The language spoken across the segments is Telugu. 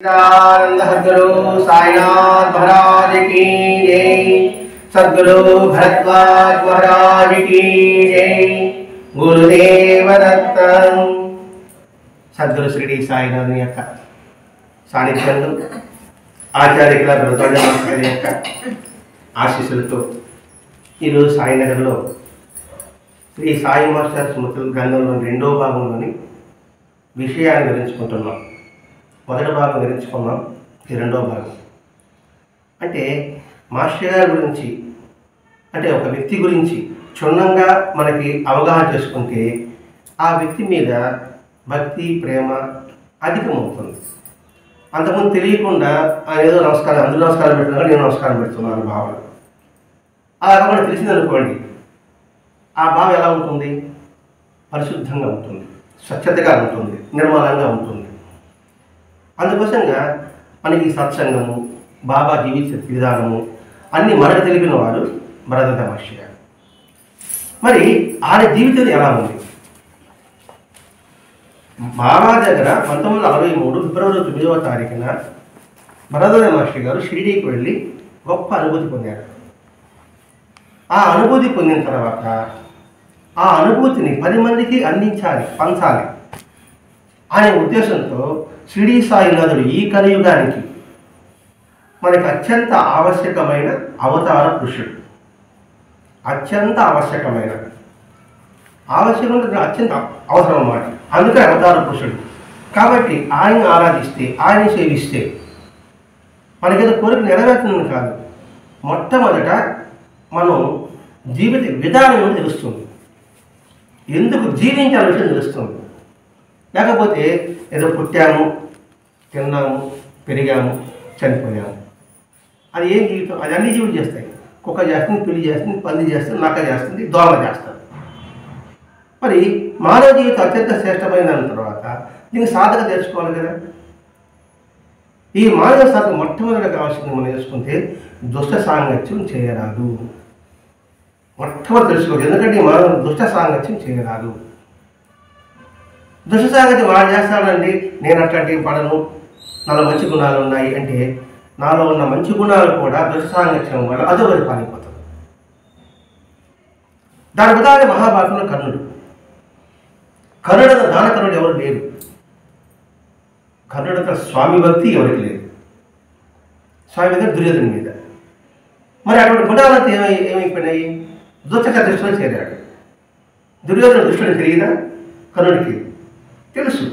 सद्गुरु साईनाथ महाराज की जय। सद्गुरु भरद्वाज महाराज की जय। गुरुदेव दत्त। सद्गुरु श्री साईनाथ యొక్క సాన్నిధ్యంలో ఆచార్యుల భరద్వాజ యొక్క ఆశీస్సులతో ఈరోజు సాయినగర్లో శ్రీ సాయి మాస్టర్ స్మృతుల గ్రంథంలోని రెండో భాగంలోని విషయాన్ని వివరించుకుంటున్నాం. మొదటి భాగం వివరించుకున్నాం, ఇది రెండో భాగం. అంటే మాస్టర్ గారి గురించి, అంటే ఒక వ్యక్తి గురించి క్షుణ్ణంగా మనకి అవగాహన చేసుకుంటే ఆ వ్యక్తి మీద భక్తి ప్రేమ అధికమవుతుంది. అంతకుముందు తెలియకుండా ఆయన ఏదో నమస్కారం, అందరూ నమస్కారం పెడుతున్నా నేను నమస్కారం పెడుతున్నాను భావన అలా కాకుండా తెలిసిందనుకోండి, ఆ భావం ఎలా ఉంటుంది? పరిశుద్ధంగా ఉంటుంది, స్వచ్ఛతగా ఉంటుంది, నిర్మలంగా ఉంటుంది. అందుకోసంగా మనకి సత్సంగము, బాబా జీవిత విధానము అన్నీ మనకు తెలిపిన వారు భరద్వాజ మహర్షి గారు. మరి ఆయన జీవితం ఎలా ఉంది? బాబా దగ్గర 1963 ఫిబ్రవరి 9వ తారీఖున భరద్వాజ మహర్షి గారు షిరిడీకి వెళ్ళి గొప్ప అనుభూతి పొందారు. ఆ అనుభూతి పొందిన తర్వాత ఆ అనుభూతిని 10 మందికి అందించాలి, పంచాలి అనే ఉద్దేశంతో షిరిడీ సాయినాథుడు ఈ కలియుగానికి మనకి అత్యంత ఆవశ్యకమైన అవతార పురుషుడు. అత్యంత ఆవశ్యకమైన అత్యంత అవసరం అన్నమాట. అందుకే అవతార పురుషుడు. కాబట్టి ఆయన ఆరాధిస్తే, ఆయన సేవిస్తే మనకేదో కోరిక నెరవేరుతుందని కాదు, మొట్టమొదట మనం జీవిత విధానం ఏమిటి తెలుస్తుంది, ఎందుకు జీవించాల విషయం తెలుస్తుంది. లేకపోతే ఏదో పుట్టాము, తిన్నాము, పెరిగాము, చనిపోయాము, అది ఏం జీవితం? అది అన్ని జీవులు చేస్తాయి. కుక్క చేస్తుంది, పిల్లి చేస్తుంది, పంది చేస్తుంది, నక్క చేస్తుంది, దోమ చేస్తుంది. మరి మానవ జీవితం అత్యంత శ్రేష్టమైన తర్వాత దీనికి సాధన తెలుసుకోవాలి కదా. ఈ మానవ సాధన మొట్టమొదటిగా కావాల్సింది మనం చేసుకుంటే దుష్ట సాంగత్యం చేయరాదు. మొట్టమొదటి తెలుసుకోవాలి. ఎందుకంటే ఈ మానవ దుష్ట సాంగత్యం చేయరాదు. దుష్ట సాంగత్యం వాడు చేస్తాడండి, నేను అట్లాంటివి పడను, నాలో మంచి గుణాలు ఉన్నాయి అంటే నాలో ఉన్న మంచి గుణాలు కూడా దుష్ట సాంగత్యం వల్ల అదొకటి పాలిపోతుంది. దాని ఉదాహరణ మహాభారతంలో కర్ణుడు. కర్ణుడు దానకర్ణుడు ఎవరు లేరు. కర్ణుడు స్వామి భక్తి ఎవరికి లేదు. స్వామి మీద, దుర్యోధన మీద. మరి అటువంటి గుణాలతో ఏమైపోయినాయి? దుష్టక దృష్టిలో చేరాడు. దుర్యోధన దృష్టిలో తెలియదా? కర్ణుడికి తెలుసు.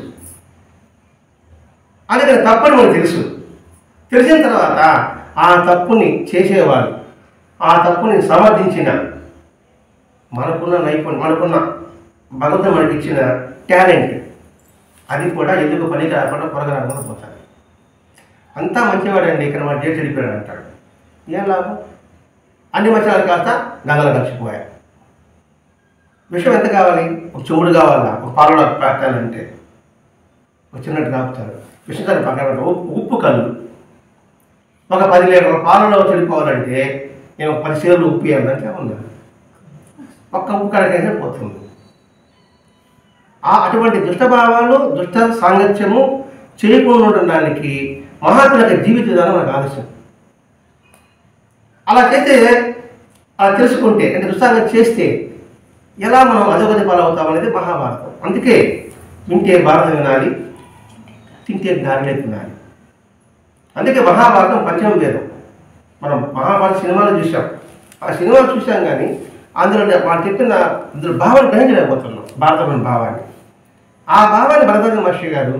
అందుకని తప్పని మనకు తెలుసు. తెలిసిన తర్వాత ఆ తప్పుని చేసేవాడు, ఆ తప్పుని సమర్థించిన మనకున్న నైపుణ్యం, మనకున్న భగవంతుడు మనకి ఇచ్చిన టాలెంట్, అది కూడా ఎందుకు పని రాకుండా పొరగా రాకుండా పోతాడు. అంతా మంచివాడండి, ఇక్కడ మన డేట్ చెడిపోయాడు అంటాడు. ఏం లాభం? అన్ని మంచివాళ్ళు కాస్త గంగలు కలిసిపోయాయి. విషయం ఎంత కావాలి? ఒక చెవుడు కావాలా, ఒక పాలలో పెట్టాలంటే ఒక చిన్నట్టు కాపుతారు. విషయాన్ని పక్కన ఉప్పు కళ్ళు ఒక 10 లీటర్ల పాలలో చెడిపోవాలంటే నేను 10 సేర్లు ఉప్పు వేయాలంటే ఉన్నా ఒక్క ఉప్పు కడకైతే పోతుంది. అటువంటి దుష్టభావాలు, దుష్ట సాంగత్యము చేయకుండా ఉండడానికి మహాత్ముల యొక్క జీవిత విధానం మనకు ఆలస్యం. అలా చేస్తే, అలా తెలుసుకుంటే, అంటే దుస్సాంగం చేస్తే ఎలా మనం అధోగతి పాలవుతాం అనేది మహాభారతం. అందుకే వింటే భారతం వినాలి, తింటే గారెలే తినాలి. అందుకే మహాభారతం పంచమ వేదం. మనం మహాభారత సినిమాలు చూసాం, ఆ సినిమాలు చూసాం కానీ అందులో వాళ్ళు చెప్పిన అందులో భావాన్ని గ్రహించలేకపోతున్నాం, భారతంలోని భావాన్ని. ఆ భావాన్ని భరద్వాజ మహర్షి గారు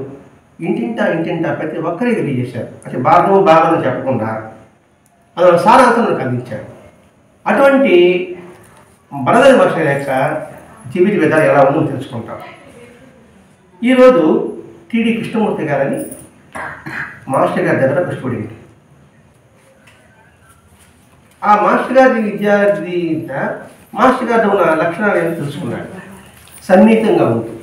ఇంటింటా ప్రతి ఒక్కరికి తెలియజేశారు. అంటే భారతము భాగవతం చెప్పకుండా అందులో సారాంశం మనకు అందించారు. అటువంటి భరద్వాజ మహర్షి యొక్క జీవిత విధానం ఎలా ఉందో తెలుసుకుంటాం. ఈరోజు టీడీ కృష్ణమూర్తి గారని మాస్టర్ గారి దగ్గర కృష్ణుడింటి. ఆ మాస్టర్ గారి విద్యార్థి మాస్టర్ గారి ఉన్న లక్షణాలు ఏమో తెలుసుకున్నాడు. సన్నిహితంగా ఉంటుంది.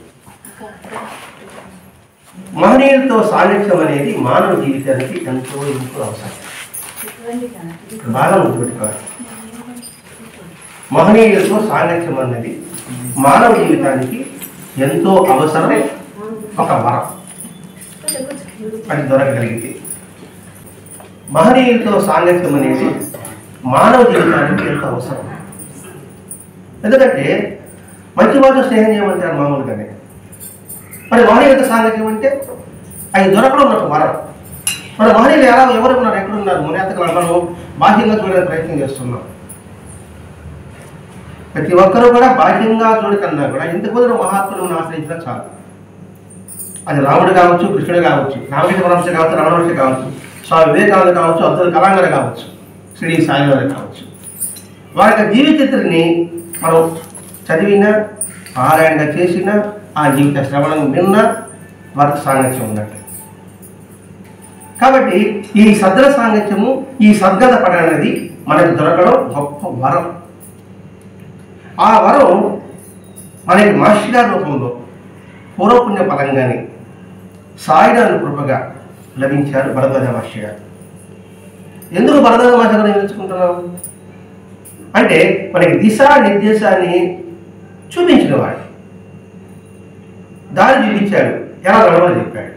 మహనీయులతో సాన్నిధ్యం అనేది మానవ జీవితానికి ఎంతో అవసరం. బాగా గుర్తుపెట్టుకోవాలి. మహనీయులతో సాన్నిధ్యం అనేది మానవ జీవితానికి ఎంతో అవసరం, ఒక వరం. అది దొరకగలిగితే మహనీయులతో సాంగత్యం అనేది మానవ జీవితానికి ఎంతో అవసరం. ఎందుకంటే మంచి వాళ్ళతో స్నేహం చేయమంటారు మామూలుగానే. మరి మహనీయులతో సాంగత్యం అంటే అది దొరకడం నాకు వరం. మరి మహనీయులు ఎవరు ఉన్నారు, ఎక్కడున్నారు? మన ఎంతకాలం మనం బాహ్యంగా చూడడానికి ప్రయత్నం చేస్తున్నాం. ప్రతి ఒక్కరూ కూడా బాహ్యంగా చూడకన్నా కూడా ఇంతకుముందు మహాత్ములను ఆశ్రయించినా చాలు. అది రాముడు కావచ్చు, కృష్ణుడు కావచ్చు, రామకృష్ణ పరమహంస కావచ్చు, రమణమహర్షి కావచ్చు, స్వామి వివేకానంద కావచ్చు, అబ్దుల్ కలాం గారు కావచ్చు, శ్రీ సాయి గారు కావచ్చు. వారి యొక్క జీవిత చరిత్రని మనం చదివినా, పారాయణగా చేసినా, ఆ జీవిత శ్రవణం విన్నా వారికి సాంగత్యం ఉన్నట్టు. కాబట్టి ఈ సద్గత సాంగత్యము, ఈ సద్గత పఠనం అనేది మనకు దొరకడం గొప్ప వరం. ఆ వరం మనకి మాస్టర్ గారి రూపంలో పూర్వపుణ్య ఫలంగానే సాయినాథ్ కృపగా లభించారు భరద్వాజ మాస్టర్ గారు. ఎందుకు భరద్వాజ మాస్టర్ గారు ఎంచుకుంటున్నాం అంటే మనకి దిశా నిర్దేశాన్ని చూపించిన వాడు, దారి చూపించాడు, ఎలా నడవాలని చెప్పాడు.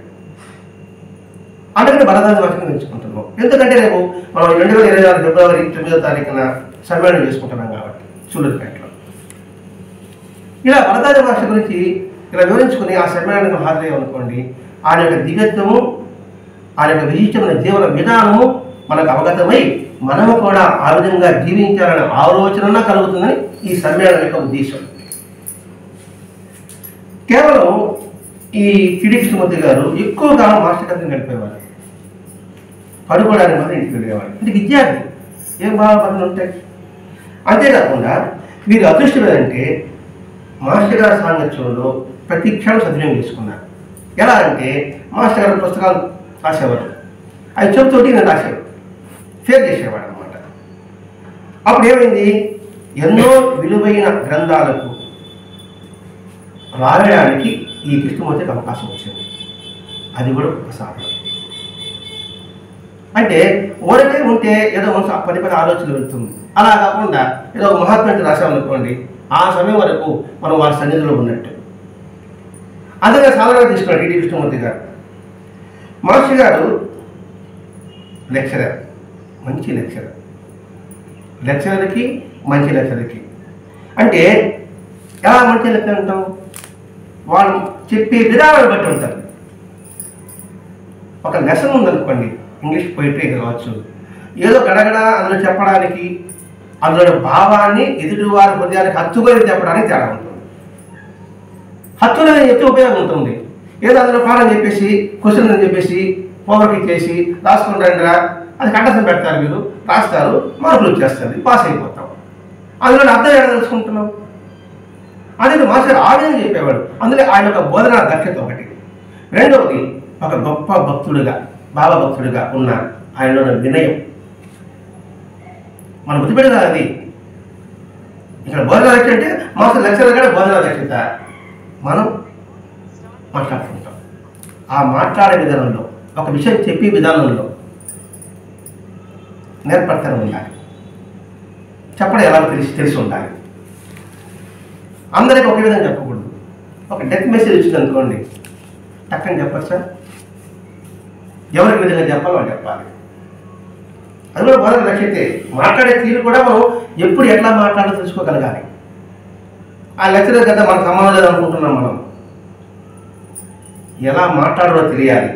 అందుకని భరద్వాజ మాస్టర్ గారు ఎంచుకుంటున్నాం. ఎందుకంటే రేపు మనం 2024 ఫిబ్రవరి 9వ తారీఖున సమ్మేళనం చేసుకుంటున్నాం కాబట్టి సూళ్ళూరుపేటలో. ఇలా భరద్వాజ మాస్టర్ గురించి ఇలా వివరించుకుని ఆ సమ్మేళనానికి హాజరయ్యామనుకోండి, ఆయన యొక్క దివ్యత్వము, ఆయన యొక్క విశిష్టమైన జీవన విధానము మనకు అవగతమై మనము కూడా ఆ విధంగా జీవించాలనే ఆలోచన కలుగుతుందని ఈ సమ్మేళనం యొక్క ఉద్దేశం. కేవలం ఈ కిడి కృష్ణమూర్తి గారు ఎక్కువగా మాస్టర్ గారిని గడిపేవారు. పడుకోవడానికి మాత్రం ఇంటికి వెళ్ళేవాడు. అంటే విద్యార్థి ఏం బాధలు ఉంటాయి. అంతేకాకుండా వీరు అదృష్టం ఏంటంటే మాస్టర్ గారి సాంగత్యంలో ప్రతి క్షణం సద్వినియోగం చేసుకున్నారు. ఎలా అంటే మాస్టర్ గారు పుస్తకాలు రాసేవారు, అవి చెబుతోటి నేను రాసేవాడు, షేర్ చేసేవాడు అనమాట. అప్పుడు ఏమైంది, ఎన్నో విలువైన గ్రంథాలకు రాయడానికి ఈ కృష్ణమూర్తికి అవకాశం వచ్చింది. అది కూడా ఒక సాధన. అంటే ఊరికే ఉంటే ఏదో మనసు 10 ఆలోచనలు వెళ్తుంది. అలా కాకుండా ఏదో మహాత్ముడికి రాసామనుకోండి, ఆ సమయం వరకు మనం వారి సన్నిధిలో ఉన్నట్టు. అందుకే సాధారణంగా తీసుకున్నాడు టి కృష్ణమూర్తి గారు. మాస్టర్ గారు లెక్చరర్, మంచి లెక్చరర్, లెక్చరర్కి మంచి లెక్చరర్కి అంటే ఎలా మంచి లెక్చర్ అంటాం, వాళ్ళు చెప్పే విధానాన్ని బట్టి ఉంటారు. ఒక లెసన్ ఉందనుకోండి, ఇంగ్లీష్ పోయిటరీ కావచ్చు, ఏదో గడగడ అందులో చెప్పడానికి, అందులో భావాన్ని ఎదుటివారి హృదయానికి హత్తుకొని చెప్పడానికి తేడా ఉంటుంది. హత్తులని చెప్తే ఉపయోగం ఉంటుంది. ఏదో అందులో పాఠం చెప్పేసి, క్వశ్చన్ అని చెప్పేసి, హోంవర్క్ ఇచ్చేసి రాసుకుంటారా, అది కంఠస్థం పెడతారు, మీరు రాస్తారు, మార్కులు వచ్చేస్తుంది, పాస్ అయిపోతాం. అందులో అర్థం ఎలా తెలుసుకుంటున్నాం. అందుకే మాస్టర్ ఆవేదన చెప్పేవాడు. అందులో ఆయన యొక్క బోధనా దక్షత ఒకటి. రెండవది ఒక గొప్ప భక్తుడిగా, భావభక్తుడిగా ఉన్న ఆయనలో వినయం. మనం గుర్తుపెట్టదా అది. ఇక్కడ బోధనా దక్షత అంటే మాస్టర్ లెక్చరర్ కూడా బోధనా దక్షత. మనం మాట్లాడుకుంటాం. ఆ మాట్లాడే విధానంలో, ఒక విషయం చెప్పే విధానంలో నేర్పడతనం ఉండాలి. చెప్పడం ఎలా తెలిసి ఉండాలి. అందరికీ ఒకే విధంగా చెప్పకూడదు. ఒక డెత్ మెసేజ్ వచ్చింది అనుకోండి, టక్కని చెప్పచ్చా? ఎవరికి విధంగా చెప్పాలో వాళ్ళు చెప్పాలి. అది కూడా బోధన లక్ష్యతే. మాట్లాడే తీరు కూడా మనం ఎప్పుడు ఎట్లా మాట్లాడాలో తెలుసుకోగలగాలి. ఆ లెక్చరర్ కదా మనకు సంబంధం లేదనుకుంటున్నాం. మనం ఎలా మాట్లాడాలో తెలియాలి,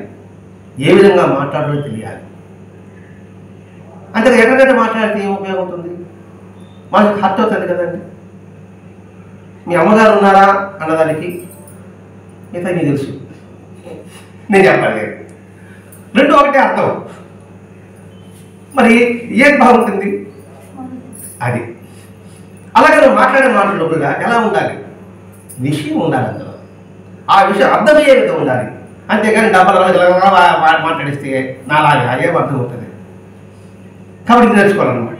ఏ విధంగా మాట్లాడాలో తెలియాలి. అంటే ఎక్కడైనా మాట్లాడితే ఏం ఉపయోగం ఉంటుంది? మనకు హర్ట్ అవుతుంది కదండి. మీ అమ్మగారు ఉన్నారా అన్నదానికి మిగతా మీకు తెలుసు, నేను చెప్పాలి. రెండు ఒకటే అర్థం. మరి ఏది బాగుంటుంది అది. అలాగే నువ్వు మాట్లాడే మాటలు కూడా ఎలా ఉండాలి, విషయం ఉండాలి అందులో. ఆ విషయం అర్థమయ్యే విధంగా ఉండాలి. అంతేగాని డబ్బులు మాట్లాడిస్తే నాలాగా ఏం అర్థం అవుతుంది. కాబట్టి ఇది నేర్చుకోవాలన్నమాట.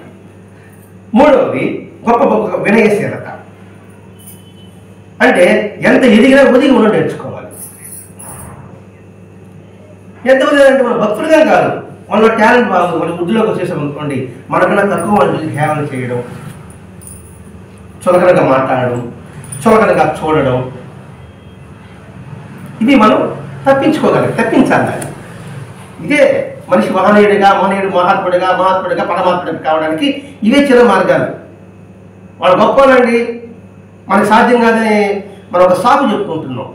మూడవది గొప్ప గొప్ప వినయశీలత. అంటే ఎంత ఎదిగినా ఒదిగి ఉండడం నేర్చుకోవాలి. ఎంత అంటే మన భక్తులుగా కాదు, మనలో టాలెంట్ బాగుంది, మన వృద్ధిలోకి వచ్చేసాం అనుకోండి, మనకన్నా తక్కువ వాళ్ళు చూసి హేళన చేయడం, చులకనగా మాట్లాడడం, చులకనగా చూడడం, ఇది మనం తప్పించాలి. ఇదే మనిషి మహనీయుడు మహాత్ముడిగా పరమాత్ముడిగా కావడానికి ఇవే చిన్న మార్గాలు. వాళ్ళు గొప్పలండి, మనకి సాధ్యం కాదని మనం ఒక సాకు చెప్పుకుంటున్నాం.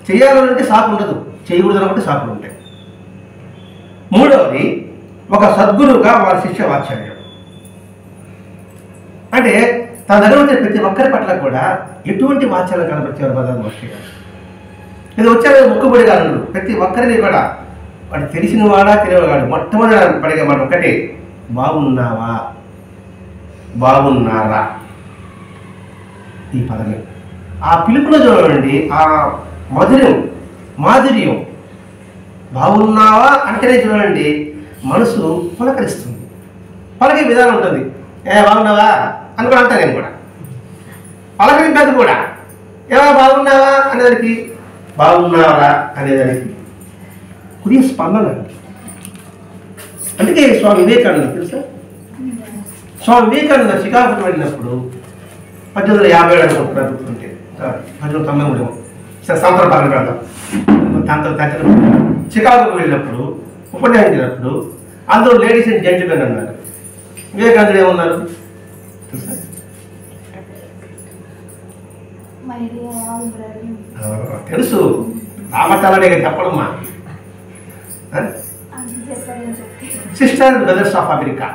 చేయాలంటే సాకు ఉండదు, చేయకూడదు అనుకుంటే సాకులు ఉంటాయి. మూడవది ఒక సద్గురువుగా వారి శిష్య వాత్సల్యం. అంటే తన దగ్గర ఉంటే ప్రతి ఒక్కరి పట్ల కూడా ఎటువంటి వాత్సల్యం కనబరిచేవారు బలరామ మహర్షి గారు. ఇది వచ్చారు ముక్కుబడి గారు, ప్రతి ఒక్కరిని కూడా వాడు తెలిసిన వాడా తెలియవాడు మొట్టమొదటి పడిగే మాట ఒకటే, బాగున్నావా బాగున్నారా. ఈ పదమే ఆ పిలుపులో చూడండి, ఆ మాధుర్యం. బాగున్నావా అంటేనే చూడండి మనసు పులకరిస్తుంది, పలికే విధానం ఉంటుంది. బాగున్నావా అని కూడా అంటా నేను కూడా, పలకరింపదు కూడా. ఏవా బాగున్నావా అనేదానికి, బాగున్నావా అనేదానికి కొద్దిగా స్పందన. అందుకే స్వామి వివేకానంద తెలుసా, స్వామి వివేకానంద చికాగోకు వెళ్ళినప్పుడు 1857 అనుకుంటున్నారు, గుర్తుంటే 1893 సంవత్సరం పక్కన పెడతాం. దాంతో చికాగోకు వెళ్ళినప్పుడు ఉపన్యాసించినప్పుడు అందరూ లేడీస్ అండ్ జెంటిల్మెన్ అన్నారు. వివేకానందుడు ఏమన్నారు తెలుసా? తెలుసు, రామతలనే చెప్పడమ్మా. Sister and brothers of America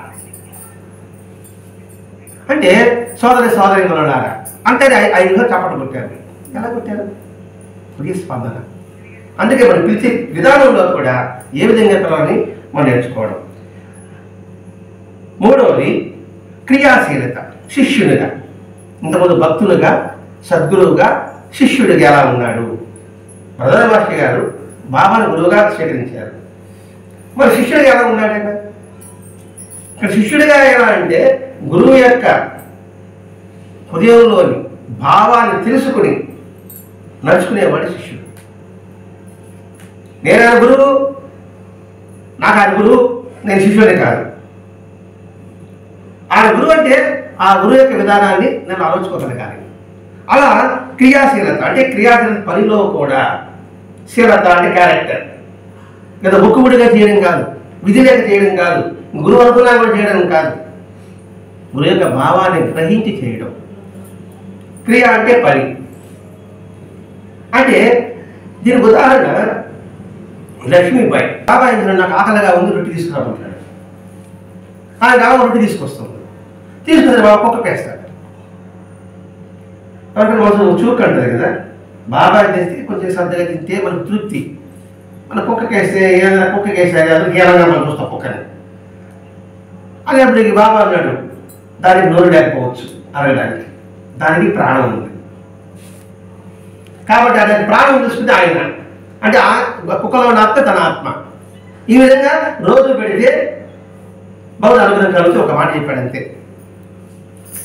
అంటే సోదరిమణులారా అంటే 5 చప్పట్లు కొట్టారు. ఎలా కొట్టారు? కొద్దిగా స్పందన. అందుకే మనం పిలిచే విధానంలో కూడా ఏ విధంగా పిలవాలని మనం నేర్చుకోవడం. మూడవది క్రియాశీలత. శిష్యునిగా, ఇంతకుముందు భక్తులుగా, సద్గురువుగా, శిష్యుడిగా ఎలా ఉన్నాడు? బలరామ మహర్షి గారు బాబాను గురువుగా స్వీకరించారు. మరి శిష్యుడిగా ఎలా ఉన్నాడంటే, ఇక్కడ శిష్యుడిగా ఎలా అంటే గురువు యొక్క హృదయంలోని భావాన్ని తెలుసుకుని నడుచుకునేవాడు శిష్యుడు. నేను ఆయన గురువు, నాకు ఆయన గురువు, నేను శిష్యుడే కాదు. ఆయన గురువు అంటే ఆ గురువు యొక్క విధానాన్ని నేను ఆలోచించుకోగలగాలి. అలా క్రియాశీలత అంటే క్రియాశీలత పనిలో కూడా శీలత అంటే క్యారెక్టర్. లేదా ముక్కుబడిగా చేయడం కాదు, విధి లేక చేయడం కాదు, గురువు అనుకున్నా కూడా చేయడం కాదు, గురువు యొక్క భావాన్ని గ్రహించి చేయడం. క్రియ అంటే పని. అంటే దీనికి ఉదాహరణ లక్ష్మీబాయి. బాబా నాకు ఆకలిగా ఉంది, రొట్టె తీసుకురామంటాడు. ఆయన బాబా రొట్టె తీసుకొస్తుంది. తీసుకొస్తే బాబా కుక్క వేస్తాడు. కాబట్టి మనం చూక్ అంటుంది కదా, బాబా చేస్తే కొంచెం శ్రద్ధగా తింటే మనకు తృప్తి. మన కుక్కకేస్తే ఏదైనా కుక్కకేస్తే హీనంగా మనం చూస్తాం కుక్కని. అనేప్పటికి బాబా అన్నాడు, దానికి నోరు లేకపోవచ్చు అనడానికి, దానికి ప్రాణం ఉంది. కాబట్టి దానికి ప్రాణం చూసుకుంటే ఆయన అంటే కుక్కలో ఉన్న ఆత్మ తన ఆత్మ. ఈ విధంగా రోజు పెడితే బహుళ అనుగ్రహం కలుగుతూ ఒక మాట చెప్పాడు అంతే.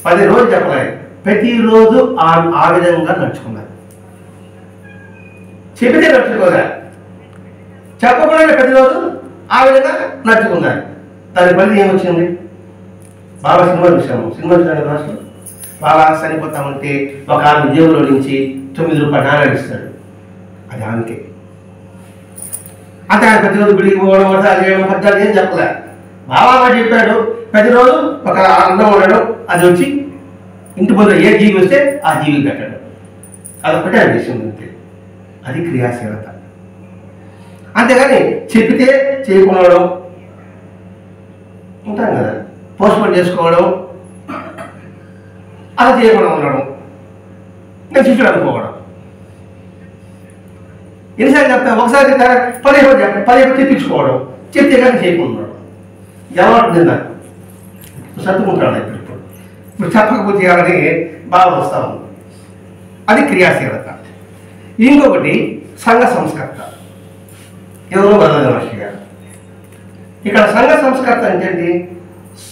10 రోజులు చెప్పలేదు, ప్రతిరోజు ఆ విధంగా నడుచుకున్నారు. చెబితే నడుచుకోదా, చెప్పకుండా ప్రతిరోజు ఆ విధంగా నడుచుకున్నారు. దాని ఫలితం ఏమొచ్చింది? బాబా సినిమా చూసాము. సినిమా చూసాను రాష్ట్రం. బాబా చనిపోతామంటే ఒక ఆమె జేబులో నుంచి 9 రూపాయలు నాణ్యాలు ఇస్తాడు. అది ఆమెకే. అంటే ఆయన ప్రతిరోజు గుడికి పోవడం అంటే అది పద్దాలు ఏం చెప్పలే. బాబా మాట చెప్పాడు, ప్రతిరోజు ఒక అన్నం ఉండడం, అది వచ్చి ఇంటి పొద్దు ఏ జీవి వస్తే ఆ జీవి కట్టడం. అదొకటే ఆయన విషయం అంతే. అది క్రియాశీలత. అంతేగాని చెప్పితే చేయకపోవడం ఉంటాం కదా, పోస్ట్పోన్ చేసుకోవడం, అలా చేయకుండా ఉండడం, నేను శిష్యుడు అనుకోవడం. ఎన్నిసార్లు చెప్తాను? ఒకసారి చెప్తారా, 10 చెప్తాను, 10 తెప్పించుకోవడం, చెప్తే కానీ చేయకుండా ఉండడం. ఎవరు తిన్నారు సర్దుకుంటాడు. ఇప్పుడు చెప్పకపోతే చేయాలని బాగా వస్తా ఉంది. అది క్రియాశీలత. ఇంకొకటి సంఘ సంస్కర్త. ఎవరో బలరామ మహర్షి గారు. ఇక్కడ సంఘ సంస్కర్త అంటే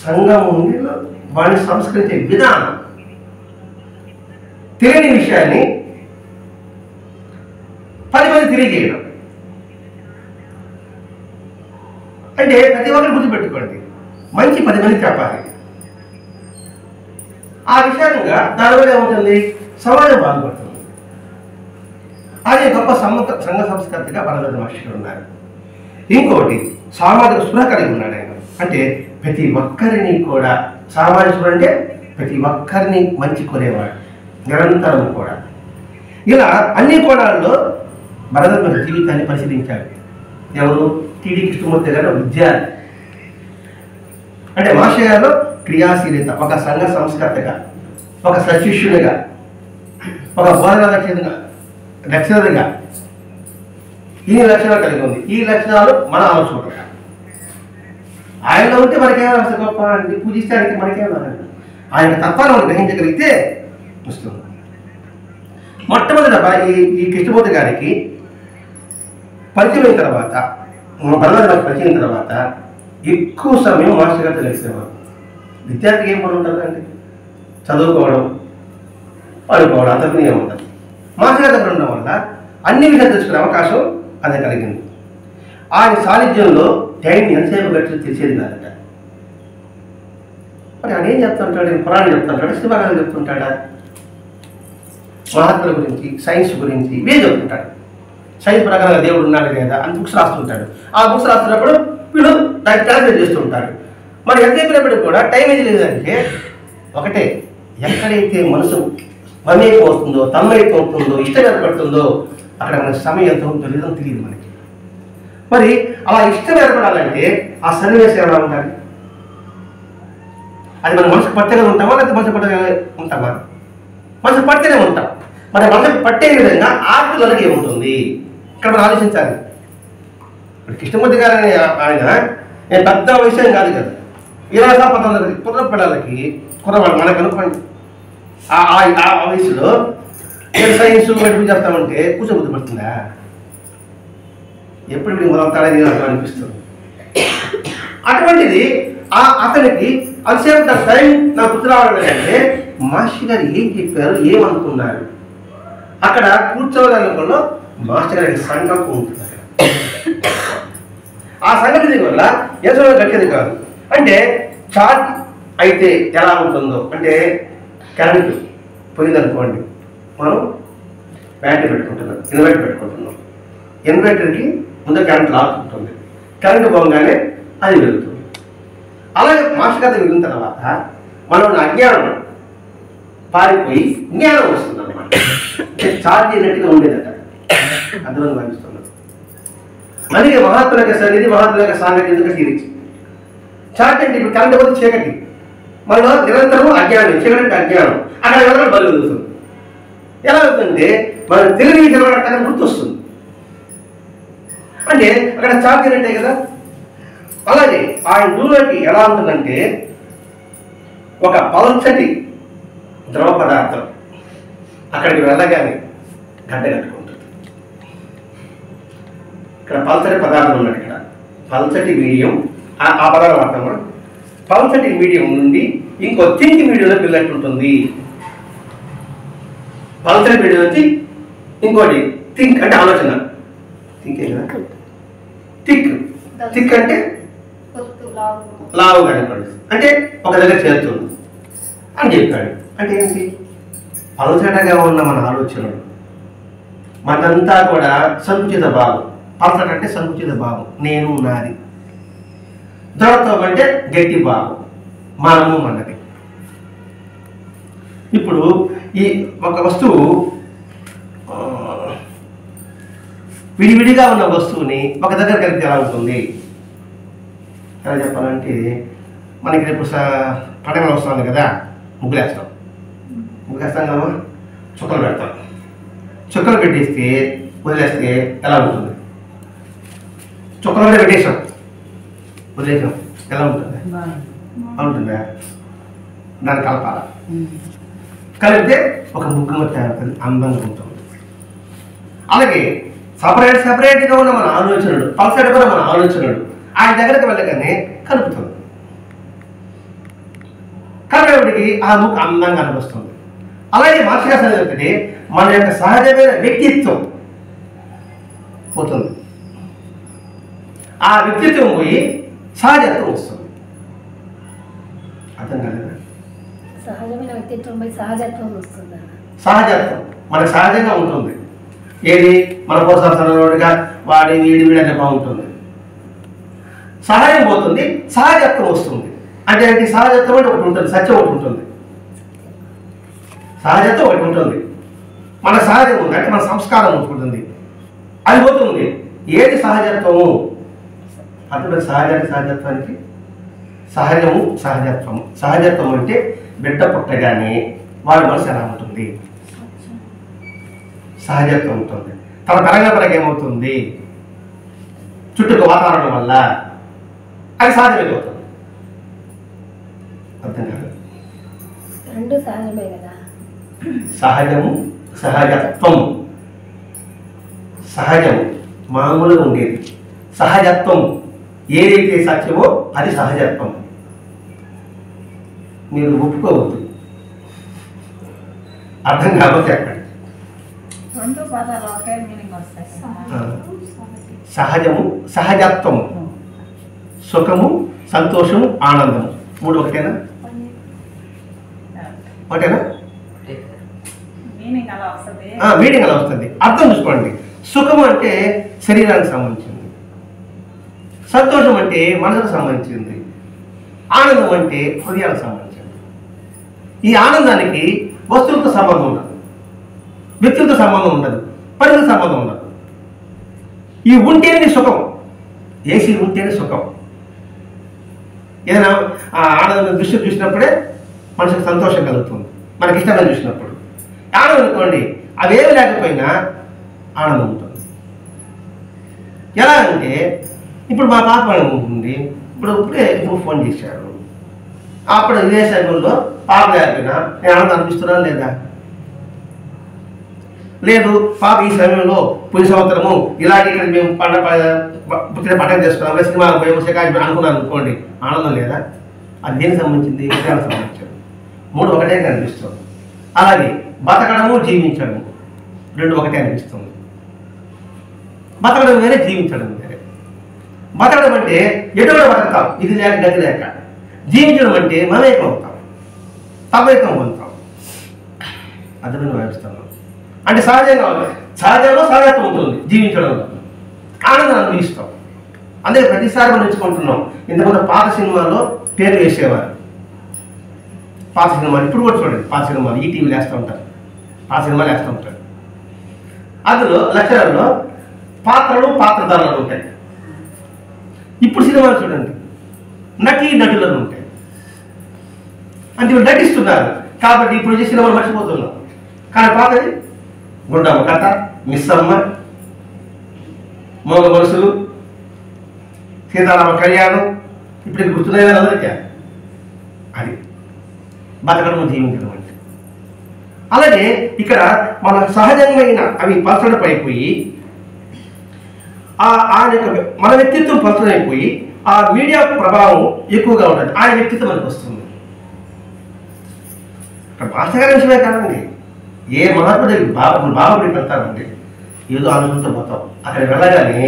సంఘం ఉంది, వాడిని సంస్కరించే విధానం. తెలియని విషయాన్ని 10 మంది తెలియజేయడం. అంటే ప్రతి ఒక్కరు గుర్తుపెట్టుకోండి, మంచి 10 మంది చెప్పాలి. ఆ విషయంగా దానివల్ల ఏమవుతుంది? సమాజం బాగుపడుతుంది. అది గొప్ప సంఘ సంస్కృతిగా బలరామ మహర్షి ఉన్నారు. ఇంకోటి సామాజిక స్పృహ కలిగి ఉన్నాడు ఆయన. అంటే ప్రతి ఒక్కరిని కూడా సామాజిక స్పృహ అంటే ప్రతి ఒక్కరిని మంచి కొనేవాడు నిరంతరం కూడా. ఇలా అన్ని కోణాల్లో భరతద్వాజ జీవితాన్ని పరిశీలించాడు. ఎవరు? టీడీ కృష్ణమూర్తి గారు విద్యార్థి. అంటే మాస్టర్ గారు క్రియాశీలత, ఒక సంఘ సంస్కర్తగా, ఒక సశిష్యునిగా, ఒక బోధన లెక్చరర్గా ఈ లక్షణాలు కలిగి ఉంది. ఈ లక్షణాలు మన ఆలోచన ఆయనలో ఉంటే మనకేమో గొప్ప అంటే పూజిస్తే మనకేమో ఆయన తత్వాలను గ్రహించగలిగితే వస్తుంది. మొట్టమొదట ఈ కృష్ణమూర్తి గారికి పరిచయం అయిన తర్వాత, భరతద్వాజ పరిచయం అయిన తర్వాత ఎక్కువ సమయం మాస్టర్ గారితో కలిసేవారు. విద్యార్థికి ఏం పని ఉంటుందండి? చదువుకోవడం, పడుకోవడం, అంతకునే ఉంటుంది. మాస్టర్ గారి దగ్గర ఉండడం వల్ల అన్ని విషయాలు తెలుసుకునే అవకాశం అది కలిగింది. ఆయన సాన్నిధ్యంలో టైం ఎంతసేపు గట్టి తెలిసేది కాదట. మరి ఆయన ఏం చెప్తుంటాడు? పురాణం చెప్తుంటాడు, శివగారు చెప్తుంటాడా? మహాత్ముల గురించి, సైన్స్ గురించి ఇవే చెప్తుంటాడు. సైన్స్ ప్రకారంగా దేవుడు ఉన్నాడు లేదా అని బుక్స్ రాస్తుంటాడు. ఆ బుక్స్ రాస్తున్నప్పుడు వీళ్ళు దాన్ని ట్రాన్స్లేట్ చేస్తుంటాడు. మరి ఎంత చెప్పినప్పటికీ కూడా టైం ఏది లేదంటే ఒకటే, ఎక్కడైతే మనసు మమేకం వస్తుందో, తన్మయత్వం అవుతుందో, ఇష్టం ఏర్పడుతుందో అక్కడ మనకి సమయం ఎంత ఉందో లేదని తెలియదు మనకి. మరి అలా ఇష్టం ఏర్పడాలంటే ఆ సన్నివేశం ఎలా ఉండాలి? అది మన మనసుకు పట్టేగా ఉంటామా లేకపోతే మనసు పట్టగా ఉంటామా? మనసు పట్టేనే ఉంటాం. మరి మనసు పట్టే విధంగా ఆర్పులకి ఏముంటుంది ఇక్కడ మనం ఆలోచించాలి. ఇప్పుడు కృష్ణమూర్తి గారు ఆయన నేను పెద్ద విషయం కాదు కదా, 20 కుర్ర పిల్లలకి కుర్రవాళ్ళు మనకు అనుకోండి ఆ వయసులో సైన్స్ మెడికల్ చేస్తామంటే కూర్చోబుద్ధి పడుతుందా? ఎప్పుడు మొదలవుతాడని అనిపిస్తుంది. అటువంటిది అతనికి అంతసేపు టైం నాకు గుర్తు రావడం అంటే మాస్టర్ గారు ఏం చెప్పారు, ఏమనుకున్నారు, అక్కడ కూర్చోవాలనుకున్న మాస్టర్ గారికి సంకల్పం ఉంటుంది. ఆ సంగతి వల్ల ఏదో గట్టేది కాదు. అంటే ఛార్జ్ అయితే ఎలా ఉంటుందో, అంటే కరెంటు పోయిందనుకోండి, మనం బ్యాటరీ పెట్టుకుంటున్నాం, ఇన్వర్టర్ పెట్టుకుంటున్నాం. ఇన్వర్టర్కి ముందు కరెంట్ లాక్కుంటుంది, కరెంటు పోగానే అది వెళ్తుంది. అలాగే మాస్టర్ గారు వెళ్ళిన తర్వాత మనం అజ్ఞానం పారిపోయి జ్ఞానం వస్తుంది అన్నమాట. ఛార్జ్ అయినట్టుగా ఉండేదట అందులో భావిస్తున్నాం. అందుకే మహాత్ముల యొక్క సన్నిధి, మహాత్ముల యొక్క సాంగత్యం ఎందుకంటే ఇది ఛార్జ్ అంటే ఇప్పుడు కరెంట్ పోతే చీకటి, మనలో నిరంతరం అజ్ఞానం, చీకటి అజ్ఞానం, అక్కడ వెళ్ళడం బలు వెళ్తుంది. ఎలా అవుతుందంటే మనం తెలివి అక్కడ గుర్తొస్తుంది. అంటే అక్కడ ఛార్జ్ అయినట్టే కదా. అలాగే ఆయన దూరంకి ఎలా ఉంటుందంటే ఒక పల్చటి ద్రవ పదార్థం అక్కడికి వెళ్ళగానే గడ్డ కట్టుకుంటుంది. ఇక్కడ పల్చటి పదార్థం ఉన్నది, ఇక్కడ పల్చటి మీడియం, ఆ పదార్థం వాడతామా, పల్చటి మీడియం నుండి ఇంకో థింక్ మీడియంలో వెళ్ళట్టుంటుంది. పల్చటి మీడియం వచ్చి ఇంకోటి థింక్ అంటే ఆలోచన, థింకే కదా, థిక్ థిక్ అంటే లావుగా అనుకోండి, అంటే ఒక దగ్గర చేరుతుంది అని చెప్పాడు. అంటే ఏంటి? పలచటగా ఉన్న మన ఆలోచనలు మనంతా కూడా సంకుచిత భావం. పలచట అంటే సంకుచిత భావం, నేను నాది. దృఢత్వం అంటే గట్టి భావం, మనము మనది. ఇప్పుడు ఈ ఒక వస్తువు విడివిడిగా ఉన్న వస్తువుని ఒక దగ్గర కలిపి ఎలా ఉంటుంది? ఎలా చెప్పాలంటే మనకి రేపు పండుగ వస్తుంది కదా, ముగ్గులేస్తాం కదా, చుక్కలు పెడతాం. చుక్కలు పెట్టేస్తే వదిలేస్తే ఎలా ఉంటుంది? చుక్కలు కూడా పెట్టేసాం, వదిలేసాం, ఎలా ఉంటుంది? బాగుంటుందా? దాన్ని కలపాల, కలిపితే ఒక ముగ్గు తయారవుతుంది, అందంగా ఉంటుంది. అలాగే సపరేట్గా ఉన్న మన ఆలోచనలు, పల్సట్గా ఉన్న మన ఆలోచనలు ఆయన దగ్గరకు వెళ్ళగానే కలుపుతుంది. కలిపేటికి ఆ ముక్కు అందంగా అనిపిస్తుంది. అలాగే మార్షికాసన చెప్తే మన యొక్క సహజమైన వ్యక్తిత్వం పోతుంది. ఆ వ్యక్తిత్వం పోయి సహజత్వం వస్తుంది. అర్థం కాలేదా? సహజమైన వ్యక్తిత్వం పోయి సహజత్వం వస్తుంది. సహజత్వం మనకు సహజంగా ఉంటుంది. ఏది మన పోసాడుగా వాడి వీడి వీడి అంటే బాగుంటుంది. సహాయం పోతుంది, సహజత్వం వస్తుంది. అంటే సహజత్వం అంటే ఒకటి ఉంటుంది, సత్యం ఒకటి ఉంటుంది. సహజత్వం ఒకటి ఉంటుంది, మన సహజం ఉంది, అంటే మన సంస్కారం ఉంటుంది, అది పోతుంది. ఏది సహజత్వము అంటే సహజత్వానికి సహజము సహజత్వము. సహజత్వం అంటే బిడ్డ పుట్టగానే వాడి మనసు ఎలా ఉంటుంది, సహజత్వం ఉంటుంది. తన పరంగా ఏమవుతుంది, చుట్టూ వాతావరణం వల్ల అది సహజమైపోతుంది. అర్థం కాదు. రెండు సహజమే కదా. సహజము సహజత్వం. సహజము మామూలుగా ఉండేది, సహజత్వం ఏదైతే సత్యమో అది సహజత్వం. మీరు ఒప్పుకోవద్దు, అర్థం కాకపోతే చెప్పండి. సహజము సహజత్వము, సుఖము సంతోషము ఆనందము, మూడు ఒకటేనా? ఒకటేనా? మీనింగ్ అలా వస్తుంది. అర్థం చూసుకోండి. సుఖము అంటే శరీరానికి సంబంధించింది, సంతోషం అంటే మనసుకు సంబంధించింది, ఆనందం అంటే హృదయానికి సంబంధించింది. ఈ ఆనందానికి వస్తువులతో సంబంధం ఉండదు, వ్యక్తులతో సంబంధం ఉండదు, పనితో సంబంధం ఉండదు. ఈ ఉంటేనే సుఖం, ఏసీ ఉంటేనే సుఖం. ఏదైనా ఆనందం దృష్టి చూసినప్పుడే మనసుకు సంతోషం కలుగుతుంది, మనకి ఇష్టమైన చూసినప్పుడు. ఆనందం అనుకోండి, అవేమి లేకపోయినా ఆనందం ఉంటుంది. ఎలా అంటే ఇప్పుడు మా పాప ఉంటుంది, ఇప్పుడే ఫోన్ చేశారు, అప్పుడు ఇదే సమయంలో పాప లేకపోయినా నేను ఆనందం అనిపిస్తున్నాను లేదా? లేదు. పాప ఈ సమయంలో పోయిన సంవత్సరము ఇలాగే ఇక్కడ మేము పుట్టిన పంటలు చేసుకున్నాం, సినిమా అనుకున్నాను అనుకోండి, ఆనందం లేదా? అది దేనికి సంబంధించింది? హృదయానికి సంబంధించింది. మూడు ఒకటే అనిపిస్తుంది. అలాగే బతకడము జీవించడము రెండు ఒకటే అనిపిస్తుంది. బతకడం వేరే, జీవించడం వేరే. బతకడం అంటే ఎటువంటి బతకతాం, ఇది లేక గది లేక. జీవించడం అంటే మమేకం అవుతాం, తమేకం పొందుతాం. అర్థమైన భావిస్తున్నాం. అంటే సహజంగా సహజంలో సహజత్వం ఉంటుంది, జీవించడంలో ఆనందం అనుభవిస్తాం. అందుకే ప్రతిసారి మనం ఎంచుకుంటున్నాం. ఇంతకుముందు పాత సినిమాలో పేరు వేసేవారు, పాత సినిమాలు ఇప్పుడు కూడా చూడండి, పాత సినిమాలు ఈటీవీలు వేస్తూ ఉంటారు, పాత సినిమాలు వేస్తూ ఉంటారు. అందులో లెక్చరర్లో పాత్రలు పాత్రధారులు ఉంటాయి. ఇప్పుడు సినిమాలు చూడండి, నటులను ఉంటాయి. అంటే వీళ్ళు నటిస్తున్నారు కాబట్టి ఇప్పుడు వచ్చే సినిమాలు మర్చిపోతున్నాం. కానీ పాతది గుండమ్మ కథ, మిస్సమ్మ, మోగ మనసులు, సీతారామ కళ్యాణం, ఇప్పుడు గుర్తున్నాయి కదా అందరికీ. అది బతకడం జీవించడం అంటే. అలాగే ఇక్కడ మన సహజమైన అవి పలచడం అయిపోయి ఆయన యొక్క మన వ్యక్తిత్వం పలచడం అయిపోయి ఆ మీడియా ప్రభావం ఎక్కువగా ఉంటుంది, ఆయన వ్యక్తిత్వం మనకు వస్తుంది. ఇక్కడ మాస్టర్ గారి విషయమే కాదండి, ఏ మహాత్ముడి బాబాబుడికి వెళ్తామండి, ఏదో ఆలోచనతో పోతాం. అక్కడ వెళ్ళగానే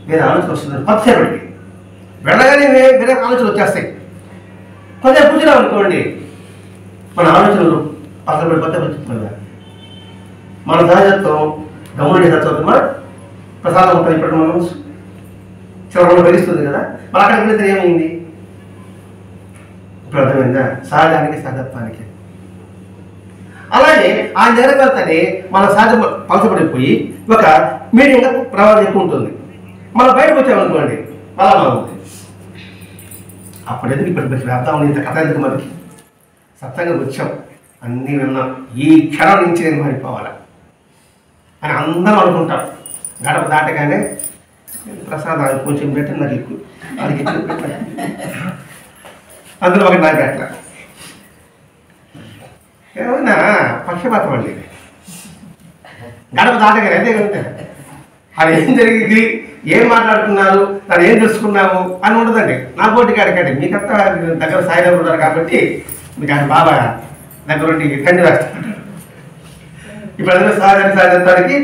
వేరే ఆలోచన వస్తుంది, కొత్తసేపటికి వెళ్ళగానే వేరే ఆలోచనలు వచ్చేస్తాయి. కొంచెం కూర్చున్నాం అనుకోండి, మన ఆలోచనలు అసలు కొత్త మన సహజత్వం గమనించే తత్వం ప్రసాదం ఉంటుంది. ఇప్పుడు మనం చివరి పెరుగుతుంది కదా, మన అక్కడికి వెళ్తే ఏమైంది? ఇప్పుడు అర్థమైందా? సహజానికి సహజత్వానికి. అలాగే ఆయన దగ్గర వెళ్తానే మన సహజం పలచబడిపోయి ఒక మీడియంగా ప్రభావం ఎక్కువ ఉంటుంది. మనం బయటకు వచ్చామనుకోండి అలా బాగుంది. అప్పుడెందుకు ఇప్పుడు అర్థం ఇంత కథ ఎందుకు మనకి? సత్యంగా వచ్చాం, అన్నీ విన్నాం, ఈ క్షణం నుంచి నేను మారిపోవాలా అని అందరం అనుకుంటాం. గడప దాటగానే ప్రసాదం కొంచెం పెట్టండి, నాకు ఎక్కువ అది అందులో ఒకటి నాకు అట్లా ఏమన్నా పక్షపాతం అండి. గడప దాటగానే అదే కదా, అది ఏం జరిగింది, ఏం మాట్లాడుతున్నారు, తను ఏం తెలుసుకున్నాము అని ఉండదండి. నా పోటీకి అడగండి, మీకంతా దగ్గర సాయిబాబు ఉన్నారు కాబట్టి మీకు ఆయన బాబా దగ్గర కండి వేస్తాడు. ఇప్పుడు అందరూ సాయంత్రానికి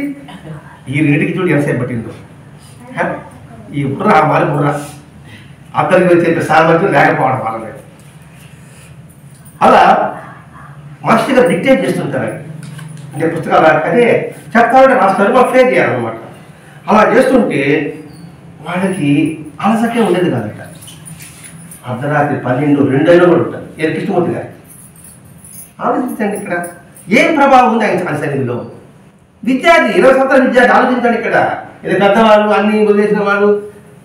ఈ రెండింటికి చూడు ఎంతసేపు పట్టిందో. ఈ బుర్ర మారి బుర్ర అందరికి చెప్పే సామర్థ్యం లేకపోవడం వాళ్ళని. అలా మాస్టర్ గారు డిక్టేట్ చేస్తుంటారు, అంటే పుస్తకాలు అదే చెప్తామంటే రాస్తారు, వాళ్ళు ఫేర్ చేయాలన్నమాట. అలా చేస్తుంటే వాళ్ళకి అలసటే ఉండేది కాదట. అర్ధరాత్రి 12, 2 కూడా ఉంటారు. ఏది కృష్ణమూర్తి గారు ఆలోచించండి. ఇక్కడ ఏం ప్రభావం ఉంది ఆయన సన్నిధిలో? విద్యార్థి 20 సంవత్సరాల విద్యార్థి ఆలోచించండి. ఇక్కడ ఇది పెద్దవాళ్ళు అన్ని వదిలేసిన వాళ్ళు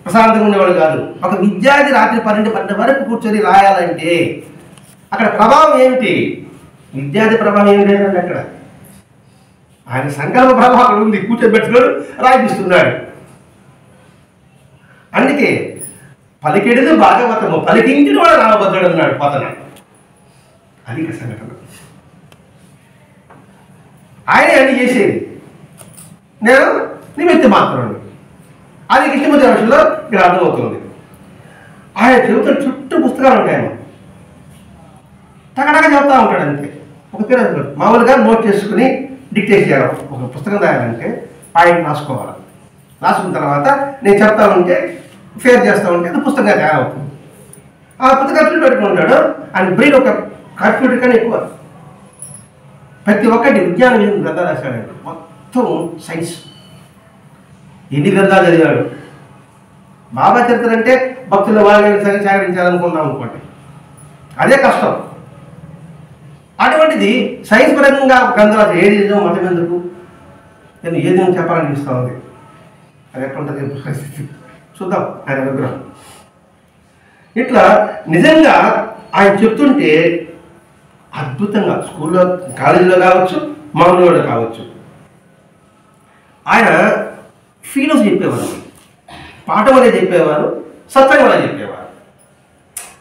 ప్రశాంతంగా ఉండేవాళ్ళు కాదు. ఒక విద్యార్థి రాత్రి 12 వరకు కూర్చొని రాయాలంటే అక్కడ ప్రభావం ఏమిటి? విద్యార్థి ప్రభావం ఏమి లేదండి అక్కడ. ఆయన సంకల్ప ప్రభావం అక్కడ ఉంది. కూర్చోబెట్టుకున్నాడు, రాయిస్తున్నాడు. అందుకే పలికెడిది భాగవతము, పలికించిన వాడు రామభద్రుడు అన్నాడు పోతన. అది ఇక్కడ సంఘటన. ఆయనే అన్ని చేసేది, నేను నిమిత్త మాత్రం. అది కృష్ణమూర్తి భాషలో ఇక్కడ అర్థమవుతుంది. ఆయన చెబుతున్న చుట్టూ పుస్తకాలు ఉంటాయమ్మా. టకటక చెప్తా ఉంటాడు అంతే. ఒక పేరు మామూలుగా నోట్ చేసుకుని డిక్టేట్ చేయాలి. ఒక పుస్తకం రాయాలంటే పాయింట్ రాసుకోవాలి. రాసుకున్న తర్వాత నేను చెప్తా ఉంటే ఫేర్ చేస్తూ ఉంటే అది పుస్తకంగా తయారవుతుంది. ఆ పుస్తకాలు పెట్టుకుంటాడు. ఆయన బ్రెయిన్ ఒక కంప్యూటర్ కన్నా ఎక్కువ. ప్రతి ఒక్కటి విజ్ఞాన గ్రంథాలు రాశాడు. మొత్తం సైన్స్. ఎన్ని గ్రంథాలు చదివాడు. బాబా చరిత్ర అంటే భక్తుల వాళ్ళని సేకరించాలనుకున్నాం అనుకోండి, అదే కష్టం. అటువంటిది సైన్స్ పరంగా గ్రంథాలు ఏది నిజం మతం ఎందుకు, నేను ఏది చెప్పాలనిపిస్తూ ఉంది. అది ఎట్లుంటుంది పరిస్థితి చూద్దాం. ఆయన విగ్రహం ఇట్లా నిజంగా ఆయన చెప్తుంటే అద్భుతంగా స్కూల్లో కాలేజీలో కావచ్చు, మామూలులో కావచ్చు, ఆయన ఫీలింగ్స్ చెప్పేవారు, పాఠం అనేది చెప్పేవారు, సత్యంగా అనేది చెప్పేవారు.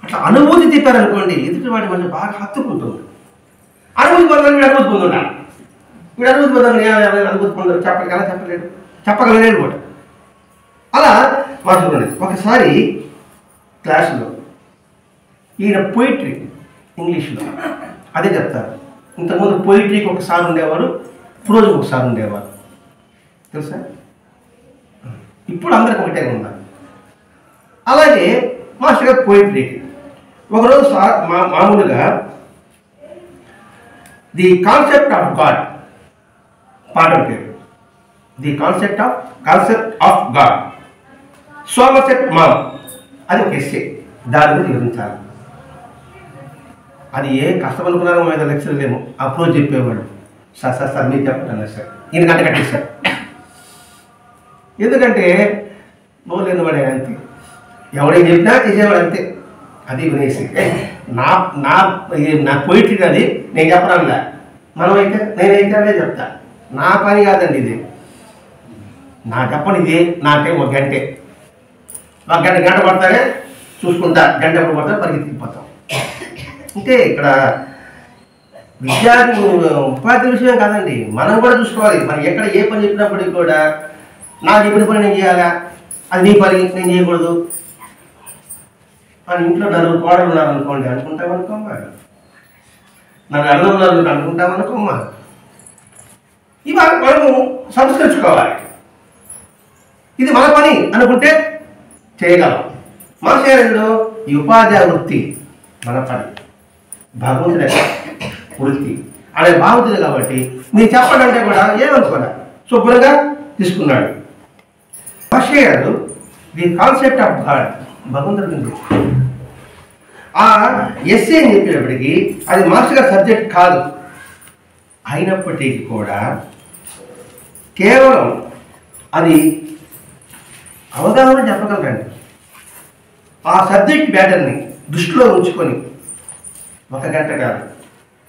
అట్లా అనుభూతి చెప్పారనుకోండి, ఎదుటి వాడి మధ్య బాగా హత్తుకుంటుంది. అనుభూతి పొందాలి, వీడు అనుభూతి పొందున్నాడు. వీడు అనుభూతి పొందాలి, అనుభూతి పొందాలి, చెప్పగల చెప్పలేడు, చెప్పగలలేడు కూడా. అలా మాకు చూడండి. ఒకసారి క్లాసులో ఈయన పోయిట్రీ ఇంగ్లీష్లో అదే చెప్తారు. ఇంతకుముందు పోయిట్రీకి ఒకసారి ఉండేవారు, ప్రోజ్కి ఒకసారి ఉండేవారు, తెలుసా? ఇప్పుడు అందరికి ఒకటే ఉన్నారు. అలాగే మాస్టర్ గారు పోయిట్రీకి ఒకరోజు మామూలుగా ది కాన్సెప్ట్ ఆఫ్ గాడ్ పాఠం పేరు. The concept of God, Somerset ma'am. అది ఒక ఎస్సే, దాని గురించి వివరించాలి. అది ఏ కష్టం అనుకున్నారో మీద లెక్చర్ లేము. అప్రోచ్ చెప్పేవాడు, సార్ మీరు చెప్పండి సార్, ఈయన గంట కట్టేశారు. ఎందుకంటే నోలేని వాడే అంతే, ఎవడేం చెప్పినా చేసేవాడు అంతే. అది వినేసి నా నా నా పోయిట్రీ అది నేను చెప్పడంలా. మనమైతే నేనైతే అదే చెప్తా. నా పని కాదండి ఇది, నా చెప్పండి ఇది. నాకే ఒక గంటే, ఒక గంట పడతానే చూసుకుంటా, గంట ఎప్పుడు పడతా పరిగెత్తిపోతాం. అంటే ఇక్కడ విద్యార్థి ఉపాధి విషయం కాదండి, మనం కూడా చూసుకోవాలి. మనం ఎక్కడ ఏ పని చెప్పినప్పటికీ కూడా నాకు చెప్పిన పని నేను చేయాలా, అది నీ పని నేను చేయకూడదు అని ఇంట్లో 4 కోడలు ఉన్నారనుకోండి, అనుకుంటామనుకోమ్మా. 4 అన్నలు అనుకుంటామనుకోమ్మా. ఇవి మనము సంస్కరించుకోవాలి. ఇది మన పని అనుకుంటే చేయగలం. మన శరీరంలో ఈ ఉపాధ్యాయ వృత్తి మన పని, భగవంతుడి వృత్తి అనే బాగుంటుంది. కాబట్టి మీరు చెప్పండి అంటే కూడా ఏమనుకోలే, శుభ్రంగా తీసుకున్నాడు. మాస్టర్ గారు ది కాన్సెప్ట్ ఆఫ్ గాడ్, భగవంతుడి గురించి ఆ ఎస్సే అని చెప్పినప్పటికీ అది మాస్టర్ గారి సబ్జెక్ట్ కాదు. అయినప్పటికీ కూడా కేవలం అది అవగాహన చెప్పగలరండి. ఆ సబ్జెక్ట్ మ్యాటర్ని దృష్టిలో ఉంచుకొని 1 గంట కాదు,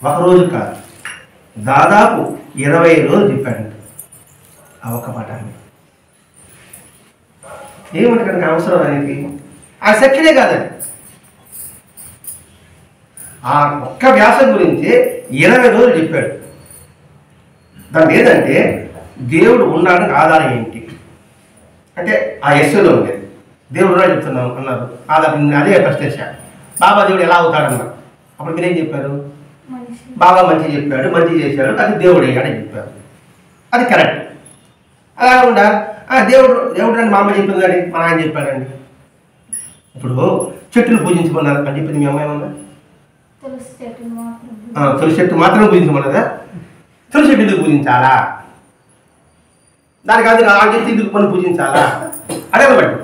1 రోజు కాదు, దాదాపు 20 రోజులు చెప్పాడండి ఆ ఒక్క పాఠాన్ని. ఏమంటే అవసరం అనేది ఆ సెక్షనే కాదండి, ఆ ఒక్క వ్యాసం గురించి 20 రోజులు చెప్పాడు. దాని ఏదంటే దేవుడు ఉన్నాడని ఆధారం ఏంటి అంటే ఆ ఎస్సులో ఉండేది. దేవుడు ఉన్నాడు చెప్తున్నాం అన్నారు, ఆధారం అదే ప్రశ్నించాడు. బాబా దేవుడు ఎలా అవుతాడన్నారు. అప్పుడు మీరేం చెప్పారు? బాబా మంచి చెప్పాడు, మంచి చేశాడు, అది దేవుడు అయ్యాడని చెప్పారు. అది కరెక్ట్. అలా కాకుండా దేవుడు అని మా అమ్మ చెప్పింది కానీ మా ఆయన చెప్పాడండి. ఇప్పుడు చెట్టును పూజించమన్నారు అని చెప్పింది మీ అమ్మాయి ఏమన్నా? తులసి చెట్టు మాత్రం పూజించమన్నదా? తులసి చెట్టు ఎందుకు పూజించాలా? దానికి అది ఆ చెట్టు ఎందుకు పని పూజించాలా? అదే బట్టి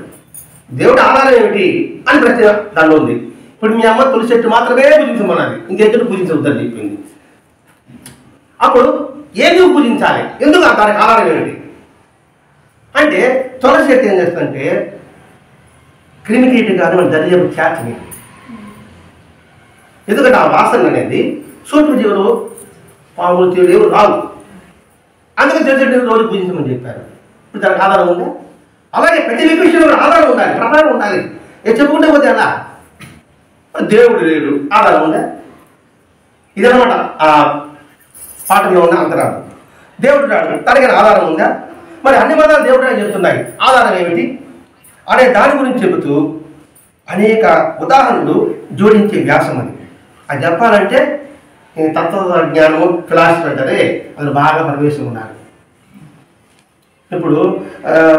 దేవుడి ఆధారం ఏమిటి అని ప్రశ్న దానిలో ఉంది. ఇప్పుడు మీ అమ్మ తులసి చెట్టు మాత్రమే పూజించమన్నది, ఇంకెందుకు పూజించవద్దని చెప్పింది. అప్పుడు ఎందుకు పూజించాలి, ఎందుకు దానికి ఆధారం ఏమిటి అంటే తులసి చెట్టు ఏం చేస్తుందంటే క్రిమికీటకాన్ని మన దర్యాపు చేర్చని. ఎందుకంటే ఆ వాసన అనేది సూక్ష్మజీవులు పాములు తేలేవు రావు, అందుకని తులసి చెట్టు రోజు పూజించమని చెప్పారు. ఇప్పుడు దానికి ఆధారం ఉందా? అలాగే ప్రతి విషయంలో ఆధారం ఉండాలి, ప్రమాణం ఉండాలి. చెప్పుకుంటే పోతే ఎలా? దేవుడు లేడు, ఆధారం ఉందా? ఇదనమాట ఆ పాటలో ఉన్న అంతరాలు. దేవుడు రాడు, తనకి ఆధారం ఉందా? మరి అన్ని మతాలు దేవుడు చెప్తున్నాయి, ఆధారం ఏమిటి అనే దాని గురించి చెబుతూ అనేక ఉదాహరణలు జోడించే వ్యాసం అది. అది చెప్పాలంటే తత్వ జ్ఞానము ఫిలాసఫీ అంటారే అందులో బాగా ప్రవేశం ఉన్నారు. ఇప్పుడు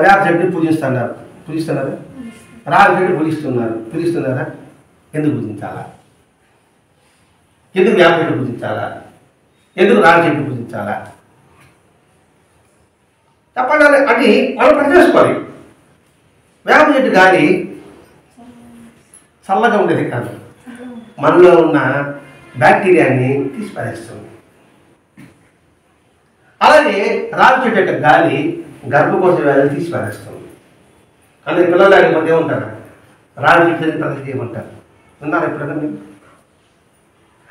వేప చెట్టుని పూజిస్తున్నారు, రావి చెట్టు పూజిస్తున్నారా? ఎందుకు పూజించాలా? ఎందుకు వేప చెట్టు పూజించాలా? ఎందుకు రావి చెట్టు పూజించాలా? చెప్పండి. అది మనం ప్రశ్నించుకోవాలి. వేప చెట్టు గాలి చల్లగా ఉండేది కాదు, మనలో ఉన్న బ్యాక్టీరియాని తీసిపారేస్తుంది. అలాగే రావి చెట్టు యొక్క గాలి గర్భకోశ వ్యాధిని తీసిపారేస్తుంది. అందుకే పిల్లలు లేకపోతే ఏమంటారు? రావి చెట్టు ప్రతి చేయమంటారు. ఉన్నారు ఎప్పుడైనా మీరు?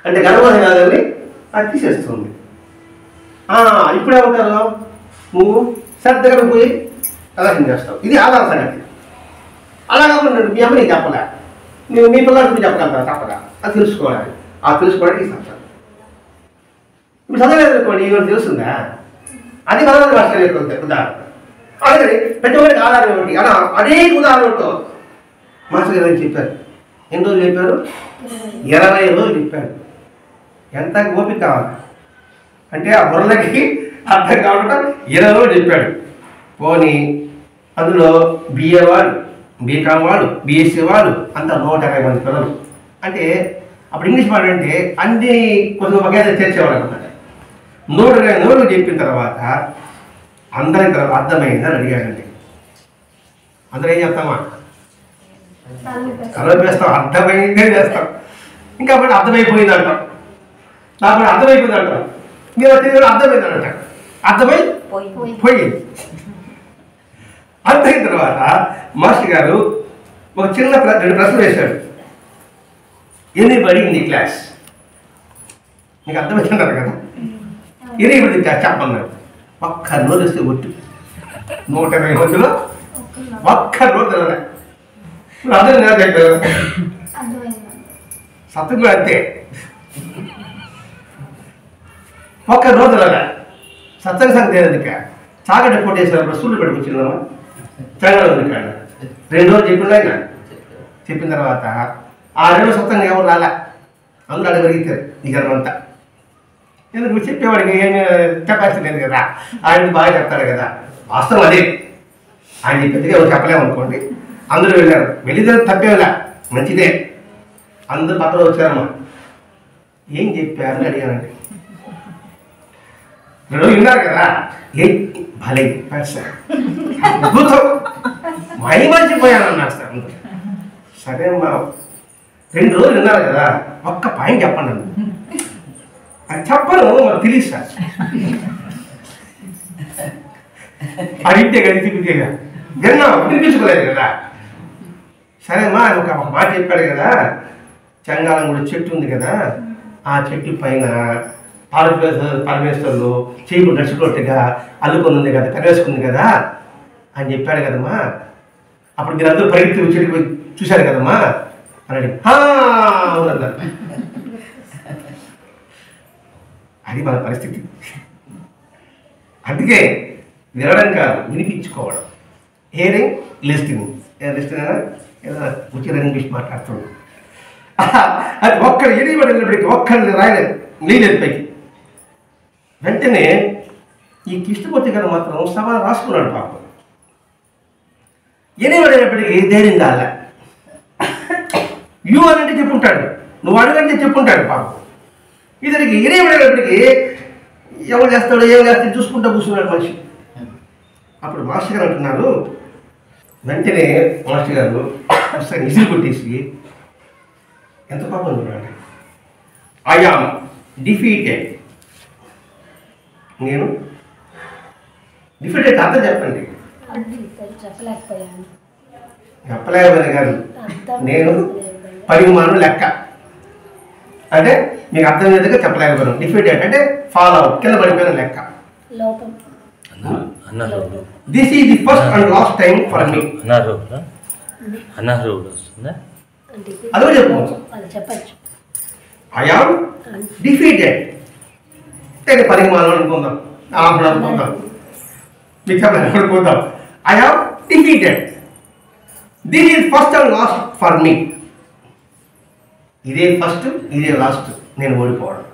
అంటే గర్భకోశ వ్యాధుల్ని అది తీసేస్తుంది. ఇప్పుడేమంటారు? నువ్వు శ్రద్ధగా పోయి అలర్జన చేస్తావు. ఇది ఆధార సంగతి. అలా కాకుండా మీ అమ్మ నీకు చెప్పలే, నువ్వు మీ పిల్లలకు చెప్పగలుగుతావు తప్పగా. అది తెలుసుకోవాలి. ఆ తెలుసుకోవడానికి చెప్తాను. ఇప్పుడు చదవలేదు అనుకోండి, ఇవన్నీ తెలుస్తుందా? అది మన భాష ఉదాహరణ. అలాగే ప్రతి ఒక్కరికి ఆధారం ఏమిటి అలా అనేక ఉదాహరణలతో మాస్టర్ గారు చెప్పారు. ఎన్ని రోజులు చెప్పారు? 20 రోజులు చెప్పాడు. ఎంత ఓపిక కావాలి అంటే ఆ బుర్రలకి అర్థం కావడం 20 రోజులు చెప్పాడు. పోనీ అందులో బిఏ వాడు, బీకామ్ వాడు, బీఎస్సీ వాడు అంతా 120 మంది పిల్లలు. అంటే అప్పుడు ఇంగ్లీష్ వాడు అంటే అన్ని కొంచెం ఒకేసారి చేర్చేవాడు అనమాట. 120 రోజులు చెప్పిన తర్వాత అందరి తర్వాత అర్థమైందని అడిగాడండి. అందరూ ఏం చేస్తామా? కలపేస్తాం, అర్థమైందే చేస్తాం. ఇంకా అప్పుడు అర్థమైపోయింది అంటాం, నాకు అర్థమైపోయింది అంటాం, మీరు తిరిగి అర్థమైందని అంటాం. అర్థమైపోయింది. అర్థమైన తర్వాత మాస్టర్ గారు ఒక చిన్న 2 ప్రశ్నలు వేశాడు. ఎనీబడి ఇన్ ది క్లాస్, మీకు అర్థమవుతుంటారు కదా, ఎనీబడి క్లాస్ చెప్పన్నారు. ఒక్క రోజు వస్తే ఒట్టు 120 మందిలో ఒక్క రోజు తెలలే. అర్థం నేను చెప్పారు, సత్యం కూడా అంతే. ఒక్క రోజు తెలలే. సత్సంగ సంగతి ఎందుక చాగడ్డ కొట్టేసినప్పుడు సూళ్ళు పెట్టుకొచ్చినామా తెలంగాణ ఉంది కాడ 2 రోజులు చెప్పిండు ఆయన. చెప్పిన తర్వాత ఆ 2 సత్సంగా ఎవరు రాలే, అందరూ అడిగి పెరిగితారు ఈ గర్వంతా. ఎందుకు చెప్పేవాడికి ఏమి కెపాసిటీ లేదు కదా, ఆయన బాగా చెప్తాడు కదా. వాస్తవం అదే, ఆయన చెప్పేదిగా ఎవరు చెప్పలేమనుకోండి. అందరూ వెళ్ళారు, వెళ్ళితే తప్పేలా మంచిదే. అందరూ పక్కన వచ్చారమ్మా, ఏం చెప్పారని అడిగానండి. 2 రోజులు విన్నారు కదా, ఏ భలే సార్ అద్భుతం మహిమర్చిపోయాను అన్నారు సార్. సరే అమ్మా, 2 రోజులు విన్నారు కదా, ఒక్క పాయింట్ చెప్పండి అన్న. అది చెప్పను మరి తెలియదు సార్. అది ఇంటే కదా తిప్పితేగా విన్నాం, వినిపించుకోలేదు కదా. సరే అమ్మా, ఒక మాట చెప్పాడు కదా, చంగాలం కూడా చెట్టు ఉంది కదా, ఆ చెట్టు పైన పరమేశ్వరులు చీపు నడుచుకోట్టుగా అల్లుకొని ఉంది కదా, కనివేసుకుంది కదా అని చెప్పాడు కదమ్మా. అప్పుడు మీరు అందరూ పరిగెత్తి చెట్టుకు చూశారు కదమ్మా అని అవునన్నారు. అది మన పరిస్థితి. అందుకే వినడం కాదు, వినిపించుకోవడం. Hearing, listing. ఏదైనా ఉచిత ఇంగ్లీష్ మాట్లాడుతున్నాడు. అది ఒక్కరు ఎనిబడి వెళ్ళినప్పటికీ ఒక్కరిని రాయలేదు, నీలేదు పైకి. వెంటనే ఈ కృష్ణమూర్తి గారు మాత్రం సభ రాసుకున్నాడు పాపం. ఎనిబడేటప్పటికీ ధైర్యం కాలే. యూ అని అంటే చెప్పుంటాడు, నువ్వు అడుగంటే చెప్పుంటాడు పాపం. ఇతనికి ఎనిబడేటప్పటికీ ఎవరు చేస్తాడో ఏం చేస్తాడో చూసుకుంటూ కూర్చున్నాడు మనిషి. అప్పుడు మాస్టర్ గారు అంటున్నారు, వెంటనే మాస్టర్ గారు పుస్తకం ఇసిరి కొట్టేసి ఎంత పాపం చూడండి. I am defeated. నేను డిఫీటెడ్ అర్థం చెప్పండి. చెప్పలేకపోయాను. చెప్పలేకపోయినా కాదు, నేను పరిమాణం లెక్క అంటే మీకు అర్థం లేదుగా చెప్పలేకపోయాను. డిఫీటెడ్ అంటే ఫాల్ అవుట్, కింద పడిపోయిన లెక్క. లోపం. This is the first and last time for me. అదో చెప్పచ్చు. ఐ ఆమ్ డిఫీటెడ్ అంటే పరిమాణం అనుకుందాం, అనుకుందాం, మీకు చెప్పలేకపోతాం. I am defeated. This is first and last for me. ఇదే ఫస్ట్, ఇదే లాస్ట్. నేను ఓడిపోవడం,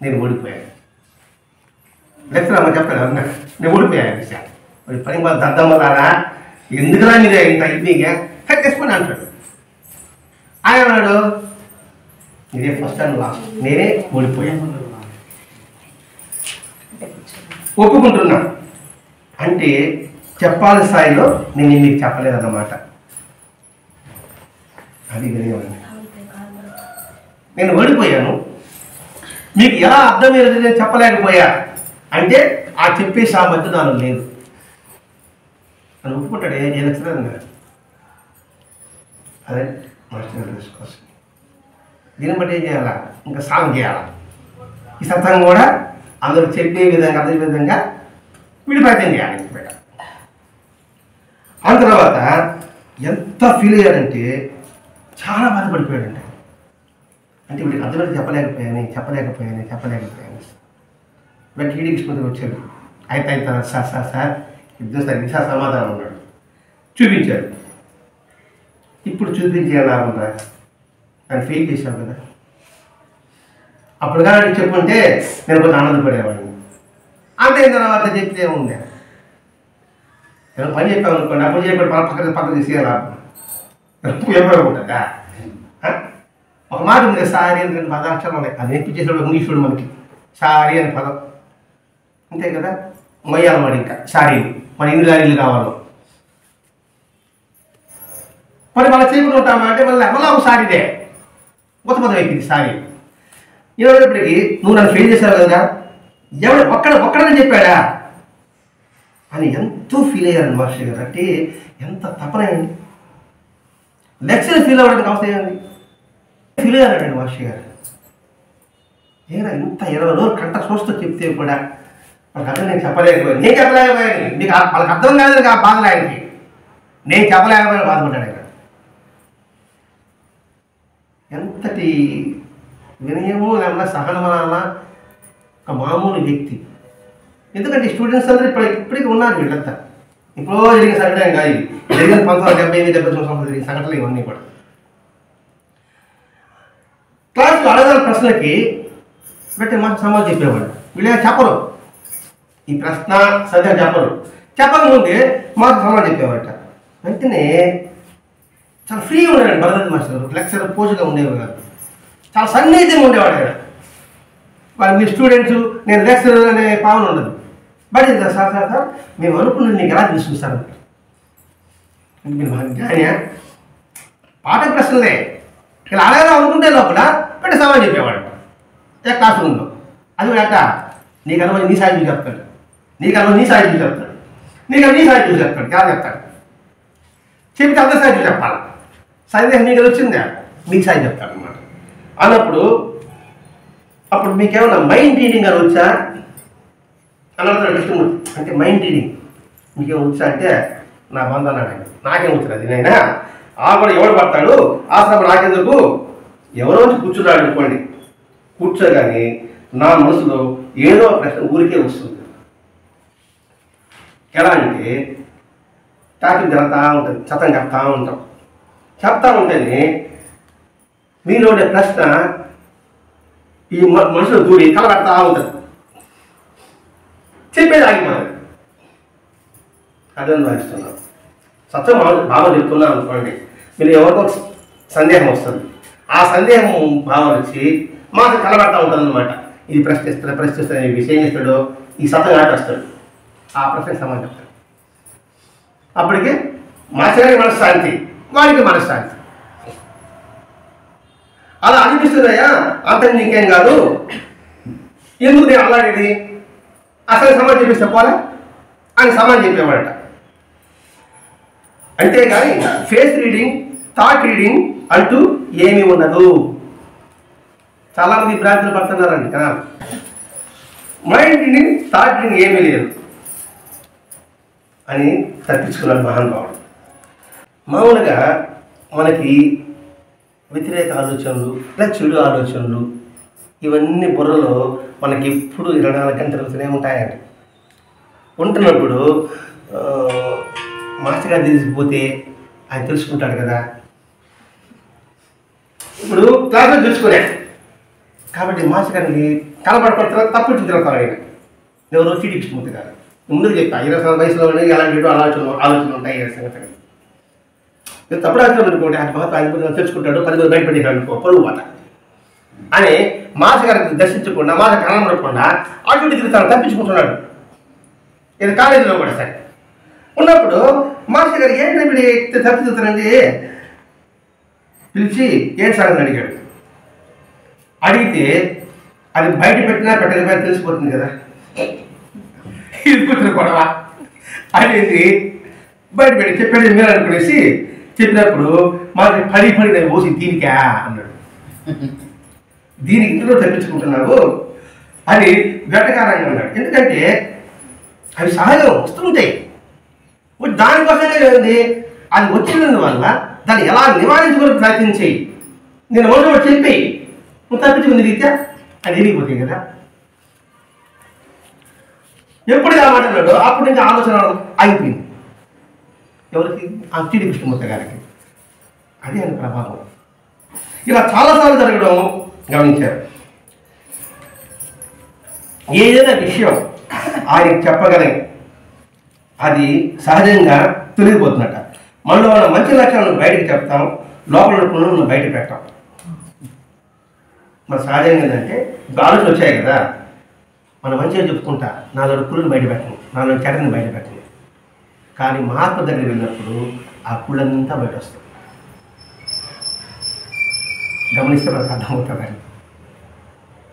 నేను ఓడిపోయాను. లెక్కలు అమ్మ చెప్పాను అన్న, నేను ఓడిపోయాను విషయం. మరి పని బాగా దద్దమ్మలారా ఎందుకులా మీరు ఇంత అయిపోయిగా కట్టేసుకొని అంటాడు. ఆయన అన్నాడు ఇదే ఫస్ట్ అండ్ లాస్ట్, నేనే ఓడిపోయాను. ఒప్పుకుంటున్నా అంటే చెప్పాలి స్థాయిలో నేను మీకు చెప్పలేదన్నమాట. అది వినయండి. నేను ఓడిపోయాను, మీకు ఎలా అర్థమయ్యేది నేను చెప్పలేకపోయా అంటే ఆ చెప్పే సామర్థ్యం నాలో లేదు అని ఒప్పుకుంటాడు. ఏ లెక్చరర్ కదా, అదే మాస్టర్ గారు తీసుకోవచ్చు. దీన్ని బట్టి ఏం చేయాలా, ఇంకా సాంగ్ చేయాలా. ఈ సత్సంగం కూడా అందరూ చెప్పే విధంగా అదే విధంగా వీడి ప్రయత్నం చేయాలి. ఆ తర్వాత ఎంత ఫీల్ అయ్యాడంటే చాలా బాధపడిపోయాడంటే, అంటే వీడికి అర్థమైతే చెప్పలేకపోయాను. బట్ హీడీ కృష్ణదేవి వచ్చాడు. అయితే సార్ యుద్ధం సరిగ్గా సార్ సమాధానం ఉన్నాడు. చూపించాడు. ఇప్పుడు చూపించేయాలా ఉందా, ఆయన ఫెయిల్ చేశావు కదా. అప్పుడు కానీ చెప్పుంటే నేను కొంచెం ఆనందపడేవాడిని. అంతే తర్వాత చెప్తే ఉండే నేను పని చెప్పాను అనుకోండి, అప్పుడు చెప్పాడు పక్కన తీసేయాలా ఉపయోగపడుతుందా. ఒక మాట ఉంది, సారీ అని 2 పదాక్షరాలు ఉన్నాయి. అది నేర్పించేసాడు ఇంగ్లీషుడు మనకి. సారీ అనే పదం అంతే కదా. మొయ్యాలన్నమాట. ఇంకా సారీ మన ఇల్లు గారీలు కావాలి. మరి మళ్ళీ చేయకుండా ఉంటామా అంటే మళ్ళీ ఒక సారీదే కొత్త పదం అయిపోయింది సారీ. ఏమైనప్పటికీ నువ్వు నన్ను ఫెయిల్ చేశావు కదా, ఎవడు ఒక్కడని చెప్పాడా అని ఎంతో ఫీల్ అయ్యారండి మాస్టర్ గారు. అంటే ఎంత తపనండి. లెక్చర్ ఫీల్ అవ్వడానికి అవసరం ఏంది, ఫీల్ అయ్యారండి మాస్టర్ గారు. ఏనా ఇంత 20 రోజులు కంట చూస్తూ చెప్తే కూడా వాళ్ళకి అర్థం నేను చెప్పలేకపోయాను. మీకు వాళ్ళకి అర్థం కాదని బాధలు ఆయనకి. నేను చెప్పలేకపోయినా బాధపడ్డాడు ఆయన. ఎంతటి వినయము లేకుండా సహనమనాలా ఒక మామూలు వ్యక్తి. ఎందుకంటే స్టూడెంట్స్ అందరూ ఇప్పటికీ ఉన్నారు. వీళ్ళంతా ఇప్పుడు జరిగిన సంఘటన కాదు, జరిగిన 1978-79 సంవత్సరాలు జరిగిన సంఘటనలు ఇవన్నీ కూడా. క్లాసులో అడగాలి ప్రశ్నలకి బట్టి మాకు సమాధానం చెప్పేవాడు. వీళ్ళే చెప్పరు, ఈ ప్రశ్న సరిగ్గా చెప్పకముందే మాకు సమాధానం చెప్పేవాట. వెంటనే చాలా ఫ్రీగా ఉండేవాడు భరద్వాజ్ మాస్టర్. లెక్చర్ పోజుగా ఉండేవాడు కాదు, చాలా సన్నిహితంగా ఉండేవాడు ఆయన. వాళ్ళు మీ స్టూడెంట్స్ నేను లెక్చరర్ అనే భావన ఉండదు. బట్ సార్ మేము అనుకున్నది నీకు ఎలా తీసుకొస్తాను, మీరు మాకు జ్ఞానియా, పాఠ ప్రశ్నలే ఇలా అడగాలి అనుకుంటే లోపల పెట్టి సమాధానం చెప్పేవాడు క్లాస్ రూమ్లో. అది అట్ట నీకు అనుభవం నీ సాయి చూసి చెప్తాడు, నీకు అనుభవం నీ సాయి చూసి చెప్తాడు, నీకు నీ సాయి చూసి చెప్తాడు. ఎలా చెప్తాడు చెప్తే అందరి సాయి చూసి చెప్పాలి. సందేహం నీకు వచ్చిందా మీకు సాయి చెప్తాడు అనమాట. అన్నప్పుడు అప్పుడు మీకేమన్నా మైండ్ రీడింగ్ అని వచ్చా అని అడుగుతాడు కృష్ణమూర్తి. అంటే మైండ్ రీడింగ్ మీకేమో వచ్చా అంటే నా బంధనాడు ఆయన. నాకేం వచ్చింది అది నైనా ఆ కూడా ఎవడు పడతాడు ఆశ్రమం నాకెందుకు, ఎవరో వచ్చి కూర్చున్నాడు అనుకోండి, కూర్చోగానే నా మనసులో ఏదో ప్రశ్న ఊరికే వస్తుంది. ఎలా అంటే టాపిక్ జరుగుతూ ఉంటుంది, చట్టం చెప్తా ఉంటేనే మీలో ఉండే ప్రశ్న ఈ మనుషులు దూరి కలబెడతా ఉంటుంది, చెప్పేది ఆగిపోతుంది. అర్థం భావిస్తున్నాం. సత్యం బాగా చెప్తున్నాం అనుకోండి, మీరు ఎవరికో సందేహం వస్తుంది, ఆ సందేహం భావం వచ్చి మాకు కలబెడతా ఉంటుంది అనమాట. ఇది ప్రశ్నిస్తాడు, ఈ విషయం చేస్తాడు, ఈ సత్యం ఆటేస్తాడు, ఆ ప్రశ్నకి సమాధానం చెప్తాడు. అప్పటికి మాస్టర్ మనశ్శాంతి, వాడికి మనశ్శాంతి. అలా అనిపిస్తుందయ్యా, అంతకు నీకేం కాదు, ఎందుకు నేను అలాంటిది, అసలు సమాజం చెప్పేసి చెప్పాలా అని సమాజం చెప్పేవాడట. అంతేగాని ఫేస్ రీడింగ్, థాట్ రీడింగ్ అంటూ ఏమీ ఉండదు. చాలామంది భ్రాంతులు పడుతున్నారండి కదా. మైండ్ రీడింగ్, థాట్ రీడింగ్ ఏమీ లేదు అని తప్పించుకున్నాడు మహానుభావుడు. మామూలుగా మనకి వ్యతిరేక ఆలోచనలు, ఇలా చెడు ఆలోచనలు, ఇవన్నీ బుర్రలో మనకి ఎప్పుడు 24 గంటలు తిరుగుతూనే ఉంటాయండి. ఉంటున్నప్పుడు మాస్టర్ గారు తెలిసిపోతే ఆయన తెలుసుకుంటాడు కదా. ఇప్పుడు క్లాసులో తెలుసుకునే కాబట్టి మాస్టర్ గారిని కనబడపడుతున్నా తప్పించి తిరుగుతాను ఆయన. ఎవరో టీడీ కృష్ణమూర్తి గారు ముందుకు చెప్పా, 20 వయసులో ఎలాంటి ఆలోచనలు ఉంటాయి సంగతి. తప్పుడు ఆలోచన అనుకోండి, ఆయన మహత్వం ఆయన తెలుసుకుంటాడు, 10 మంది బయటపడేశాడు అనుకో, పరుగు మాట అని మాస్టర్ గారికి దర్శించకుండా, మాస్టర్ కనబడకుండా అటు తిరుగుతాను, తప్పించుకుంటున్నాడు. ఇది కాలేజీలో కూడా సరే ఉన్నప్పుడు మాస్టర్ గారు ఏంటి తప్పిస్తానండి పిలిచి ఏం సంగతి అడిగాడు. అడిగితే అది బయట పెట్టినా పెట్టకపోయినా తెలిసిపోతుంది కదా, ఇది కూర్చుని గొడవ అనేది బయట పెట్టి చెప్పేది మీరు అనుకునేసి చెప్పినప్పుడు మాకు పడి నేను పోసి దీనికా అన్నాడు. దీనికి ఇంట్లో తప్పించుకుంటున్నావు అని వెటకారంగా అన్నాడు. ఎందుకంటే అవి సహజం వస్తుంటాయి, దానికోసమే ఉంది. అది వచ్చినందువల్ల దాన్ని ఎలా నివారించుకోవడానికి ప్రయత్నించేయి. నేను మొదటి చెప్పి నువ్వు తప్పించుకుంది రీత్యా అది ఎరిగిపోతాయి కదా. ఎప్పుడు ఇలా మాట్లాడాడు అప్పుడు ఇంకా ఆలోచన ఆగిపోయింది. ఎవరికి? ఆ టీడీ కృష్ణమూర్తి గారికి. అది ఆయన ప్రభావం. ఇలా చాలాసార్లు జరగడం గమనించారు. ఏదైనా విషయం ఆయనకి చెప్పగలే అది సహజంగా తొలగిపోతున్నట్ట. మనలో ఉన్న మంచి లక్షణాలను బయటకు చెప్తాం, లోపల పుణ్యం బయట పెట్టాం. మన సహజంగా ఏంటంటే ఆలోచన వచ్చాయి కదా, మనం మంచిగా చెప్పుకుంటా, నాలుగు పుల్లుని బయట పెట్టను, నాలుగు చెడ్డని బయట పెట్టను. కానీ మహాత్మ దగ్గర వెళ్ళినప్పుడు ఆ పుళ్ళంతా బయట వస్తాయి. గమనిస్తే మనకు అర్థమవుతుందండి,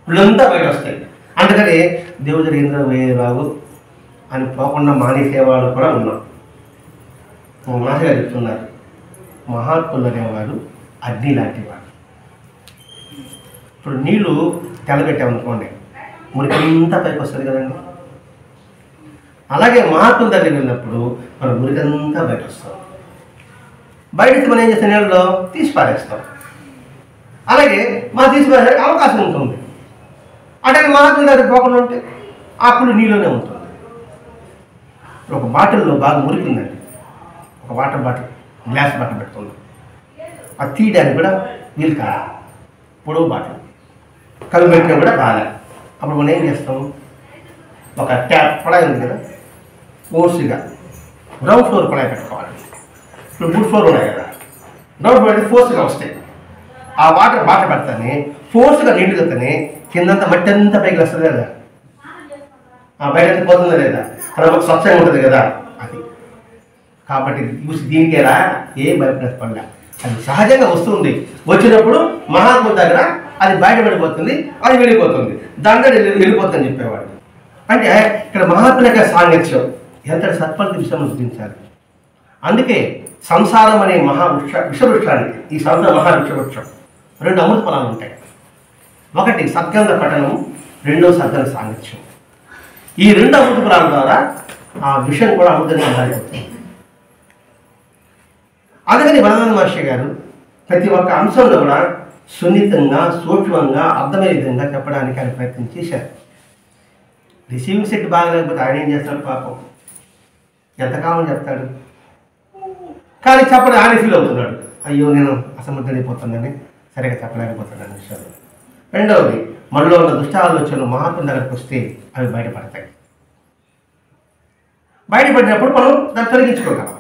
పుళ్ళంతా బయట వస్తాయి. అందుకని దేవుడు జరిగిందో బాబు అని పోకుండా మానేసేవాడు కూడా ఉన్నాం. మాటగా చెప్తున్నారు, మహాత్ములు అనేవాడు అగ్ని లాంటివాడు. ఇప్పుడు నీళ్ళు తెల్లబెట్టామనుకోండి, మురికంతా పైకి వస్తుంది కదండి. అలాగే మహాత్ముల దగ్గర వెళ్ళినప్పుడు మన మురికంతా బయట వస్తాం. బయటకి మనం ఏం చేస్తాం, నీళ్ళలో తీసి పారేస్తాం. అలాగే మనం తీసి పారేసరికి అవకాశం ఉంటుంది. అంటే మహాత్ముల దగ్గర పోకుండా ఉంటే అప్పుడు నీళ్ళలోనే ఉంటుంది. ఒక బాటిల్లో బాగా మురికిందండి, ఒక వాటర్ బాటిల్, గ్లాస్ బాటిల్ పెట్టుకుందాం, అది తీయడానికి కూడా వీలు కాదు. పొడవు బాటిల్ కలుపు పెట్టినా కూడా కాలేదు. అప్పుడు మనం ఏం చేస్తాం, ఒక ట్యాప్ కూడా ఉంది కదా, ఫోర్స్గా గ్రౌండ్ ఫ్లోర్ కూడా పెట్టుకోవాలి. ఇప్పుడు 3 ఫ్లోర్ ఉన్నాయి కదా, గ్రౌండ్ ఫ్లోర్ అయితే ఫోర్స్గా వస్తాయి. ఆ వాటర్ బాటిల్ పెడతానే ఫోర్స్గా నీళ్ళుతానే కిందంతా మట్టి అంతా పైకి వస్తుంది కదా, ఆ బయట పోతుందా లేదా, తర్వాత స్వచ్ఛంగా ఉంటుంది కదా అది. కాబట్టి చూసి దీనికేలా ఏ భయపడలే, అది సహజంగా వస్తుంది. వచ్చినప్పుడు మహాత్ముల దగ్గర అది బయటపడిపోతుంది, అది వెళ్ళిపోతుంది, దాంట్లో వెళ్ళిపోతుందని చెప్పేవాడు. అంటే ఇక్కడ మహాత్ముల యొక్క సాంగత్యం ఎంత సత్ఫలిత విషయం చూపించాలి. అందుకే సంసారం అనే విషవృక్షానికి, ఈ సంసార మహావృక్షవృక్షం 2 అమృత ఫలాలు ఉంటాయి. ఒకటి సద్గంధ పఠనం, రెండో సద్గంధ సాంగత్యం. ఈ 2 అమృత ఫలాల ద్వారా ఆ విషయం కూడా అమృతంగా మారిపోతుంది. అందుకని వరదాన మహర్షి గారు ప్రతి ఒక్క అంశంలో కూడా సున్నితంగా, సూక్ష్మంగా, అర్థమయ్యే విధంగా చెప్పడానికి ఆయన ప్రయత్నం చేశారు. రిసీవింగ్ సెట్ బాగలేకపోతే ఆయన ఏం చేస్తాడు పాపం, ఎంతకాలం చెప్తాడు. కానీ చెప్పడం ఆయన ఫీల్ అవుతున్నాడు, అయ్యో నేను అసమర్థమైపోతుందని, సరిగా చెప్పలేకపోతున్నాను విషయాలు. రెండవది, మనలో ఉన్న దుష్ట ఆలోచనలు మహాత్ముల దగ్గరకు వస్తే అవి బయటపడతాయి. బయటపడినప్పుడు మనం దాన్ని తొలగించుకోగలం.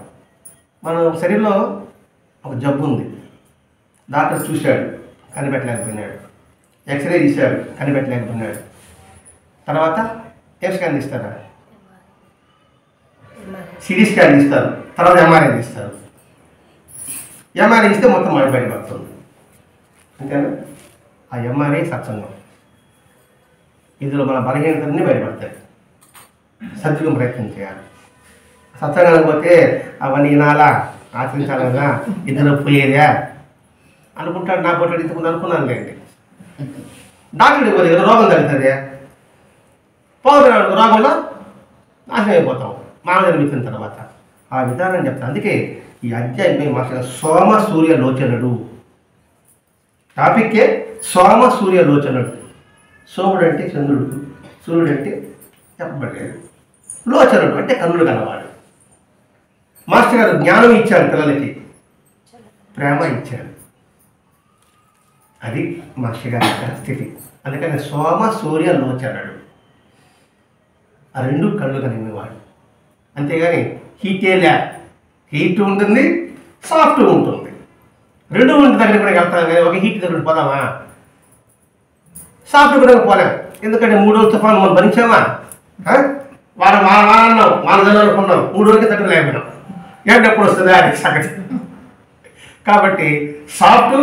మన శరీరంలో ఒక జబ్బు ఉంది, డాక్టర్ చూశాడు, కనిపెట్టలేకపోయినాడు. ఎక్స్రే తీశాడు, కనిపెట్టలేకపోయినాడు. తర్వాత ఏ స్కాన్ ఇస్తారా? సిటీ స్కాన్ తీస్తారు, తర్వాత ఎంఆర్ఐ తీస్తారు. ఎంఆర్ఐ ఇస్తే మొత్తం బయటపడుతుంది. అంతేనా? ఆ ఎంఆర్ఐ సత్సంగం. ఇందులో మన బలహీనతలన్నీ బయటపడతాయి. సద్విగం ప్రయత్నం చేయాలి. సత్సంగానికి పోతే అవన్నీ వినాలా, ఆచరించాలి కదా, ఇందులో పోయేదా అనుకుంటాడు. నా పొట్టాడు ఇంతకుముందు అనుకున్నాను లేండి. డాక్టర్కి పోతే కదా రోగం తగ్గుతుంది, పోతున్నాడు రోగంలో నాశనం అయిపోతాం మానవ జన్మించిన తర్వాత. ఆ విధానం చెప్తాను. అందుకే ఈ అధ్యాయంపై మాస్టర్ సోమ సూర్య లోచనుడు టాపిక్కే సోమ సూర్య లోచనుడు. సోముడు అంటే చంద్రుడు, సూర్యుడు అంటే చెప్పబడలేదు, లోచనుడు అంటే కన్నుడు కలవాడు. మాస్టర్ గారు జ్ఞానం ఇచ్చారు, పిల్లలకి ప్రేమ ఇచ్చారు. అది మాస్టర్ గారి స్థితి. అందుకని సోమ సూర్య లోచనుడు, ఆ రెండు కళ్ళు కలిగినవాడు. అంతేగాని హీట్ ఉంటుంది, సాఫ్ట్ ఉంటుంది. రెండు ఉంటే దగ్గర కూడా వెళ్తాం కానీ ఒక హీట్ దగ్గర పోదామా, సాఫ్ట్ కూడా పోలేం. ఎందుకంటే 3 రోజులు తుఫాను మనం భరించామా, వారం అనుకున్నాం, 3 రోజులకి దగ్గర లేకపోయినాం. ఎప్పుడు వస్తుంది అది సంగతి. కాబట్టి సాఫ్ట్,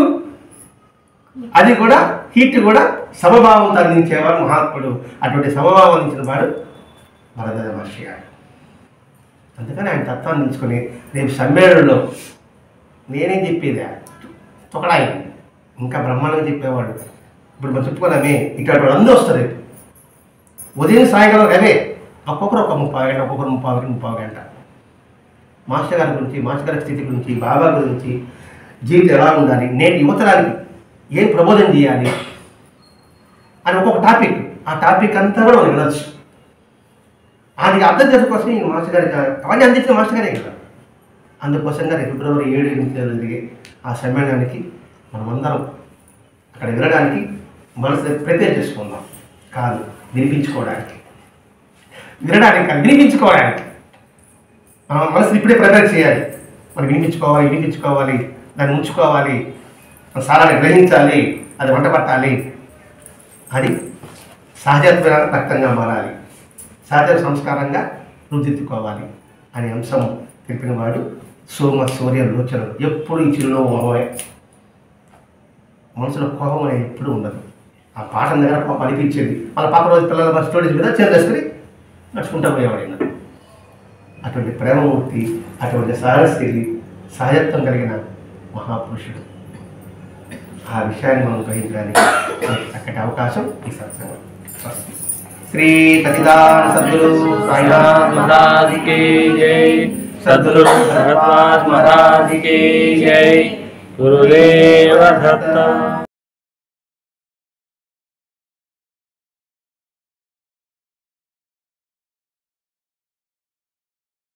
అది కూడా హీట్ కూడా సమభావంతో అందించేవాడు మహాత్ముడు. అటువంటి సమభావం అందించిన వాడు భరద్వాజ మహర్షి గారు. అందుకని ఆయన తత్వాన్ని తీసుకొని రేపు సమ్మేళనంలో నేనేం చెప్పేది తొకడాయి ఇంకా బ్రహ్మాండంగా చెప్పేవాడు. ఇప్పుడు మనం చెప్పుకోదామే ఇటువంటి అందరూ వస్తుంది. ఉదయం సాయంకాలం అవే ఒక్కొక్కరు ఒక 30 గంట, ఒక్కొక్కరు 30 గంట మాస్టర్ గారి గురించి, మాస్టర్ గారి స్థితి గురించి, బాబా గురించి, జీవితం ఎలా ఉండాలి, నేటి యువతరానికి ఏం ప్రబోధం చేయాలి అని ఒక్కొక్క టాపిక్. ఆ టాపిక్ అంతా కూడా మనకు వినొచ్చు. అది అర్థం చేసుకోసం ఈ మాస్టర్ గారికి అవన్నీ అందించిన మాస్టర్ గారే కదా. అందుకోసంగా ఫిబ్రవరి 7, 8 జరిగే ఆ సమ్మేళనానికి మనమందరం అక్కడ వినడానికి మనసు ప్రిపేర్ చేసుకుందాం. కాదు వినిపించుకోవడానికి, వినడానికి కాదు వినిపించుకోవడానికి మన మనసుని ఇప్పుడే ప్రిపేర్ చేయాలి. మనం వినిపించుకోవాలి, దాన్ని ఉంచుకోవాలి, సారాన్ని గ్రహించాలి, అది వంట పట్టాలి, అది సహజత్వ రక్తంగా మారాలి, సహజ సంస్కారంగా రూపుదిద్దుకోవాలి అనే అంశం తెలిపినవాడు సోమ సూర్య లోచనుడు. ఎప్పుడు ఈ చిరునవ్వు మొహమే, మనసులో కోపం అనేది ఎప్పుడు ఉండదు. ఆ పాట దగ్గర కోపం అనిపించేది. మన పాప రోజు పిల్లల స్టోరీస్ మీద చేరేసుకుని నడుచుకుంటూ పోయేవాడిన. అటువంటి ప్రేమమూర్తి, అటువంటి సహజస్థితి, సహజత్వం కలిగిన మహాపురుషుడు. ఆ విషయాన్ని మనం గ్రహించడానికి చక్కటి అవకాశం ఈ సత్సంగం. శ్రీ సచ్చిదానంద సద్గురు సాయినాథ్ మహారాజ్ కి జై. సద్గురు భరద్వాజ్ మహారాజ్ కి జై. గురుదేవ దత్త.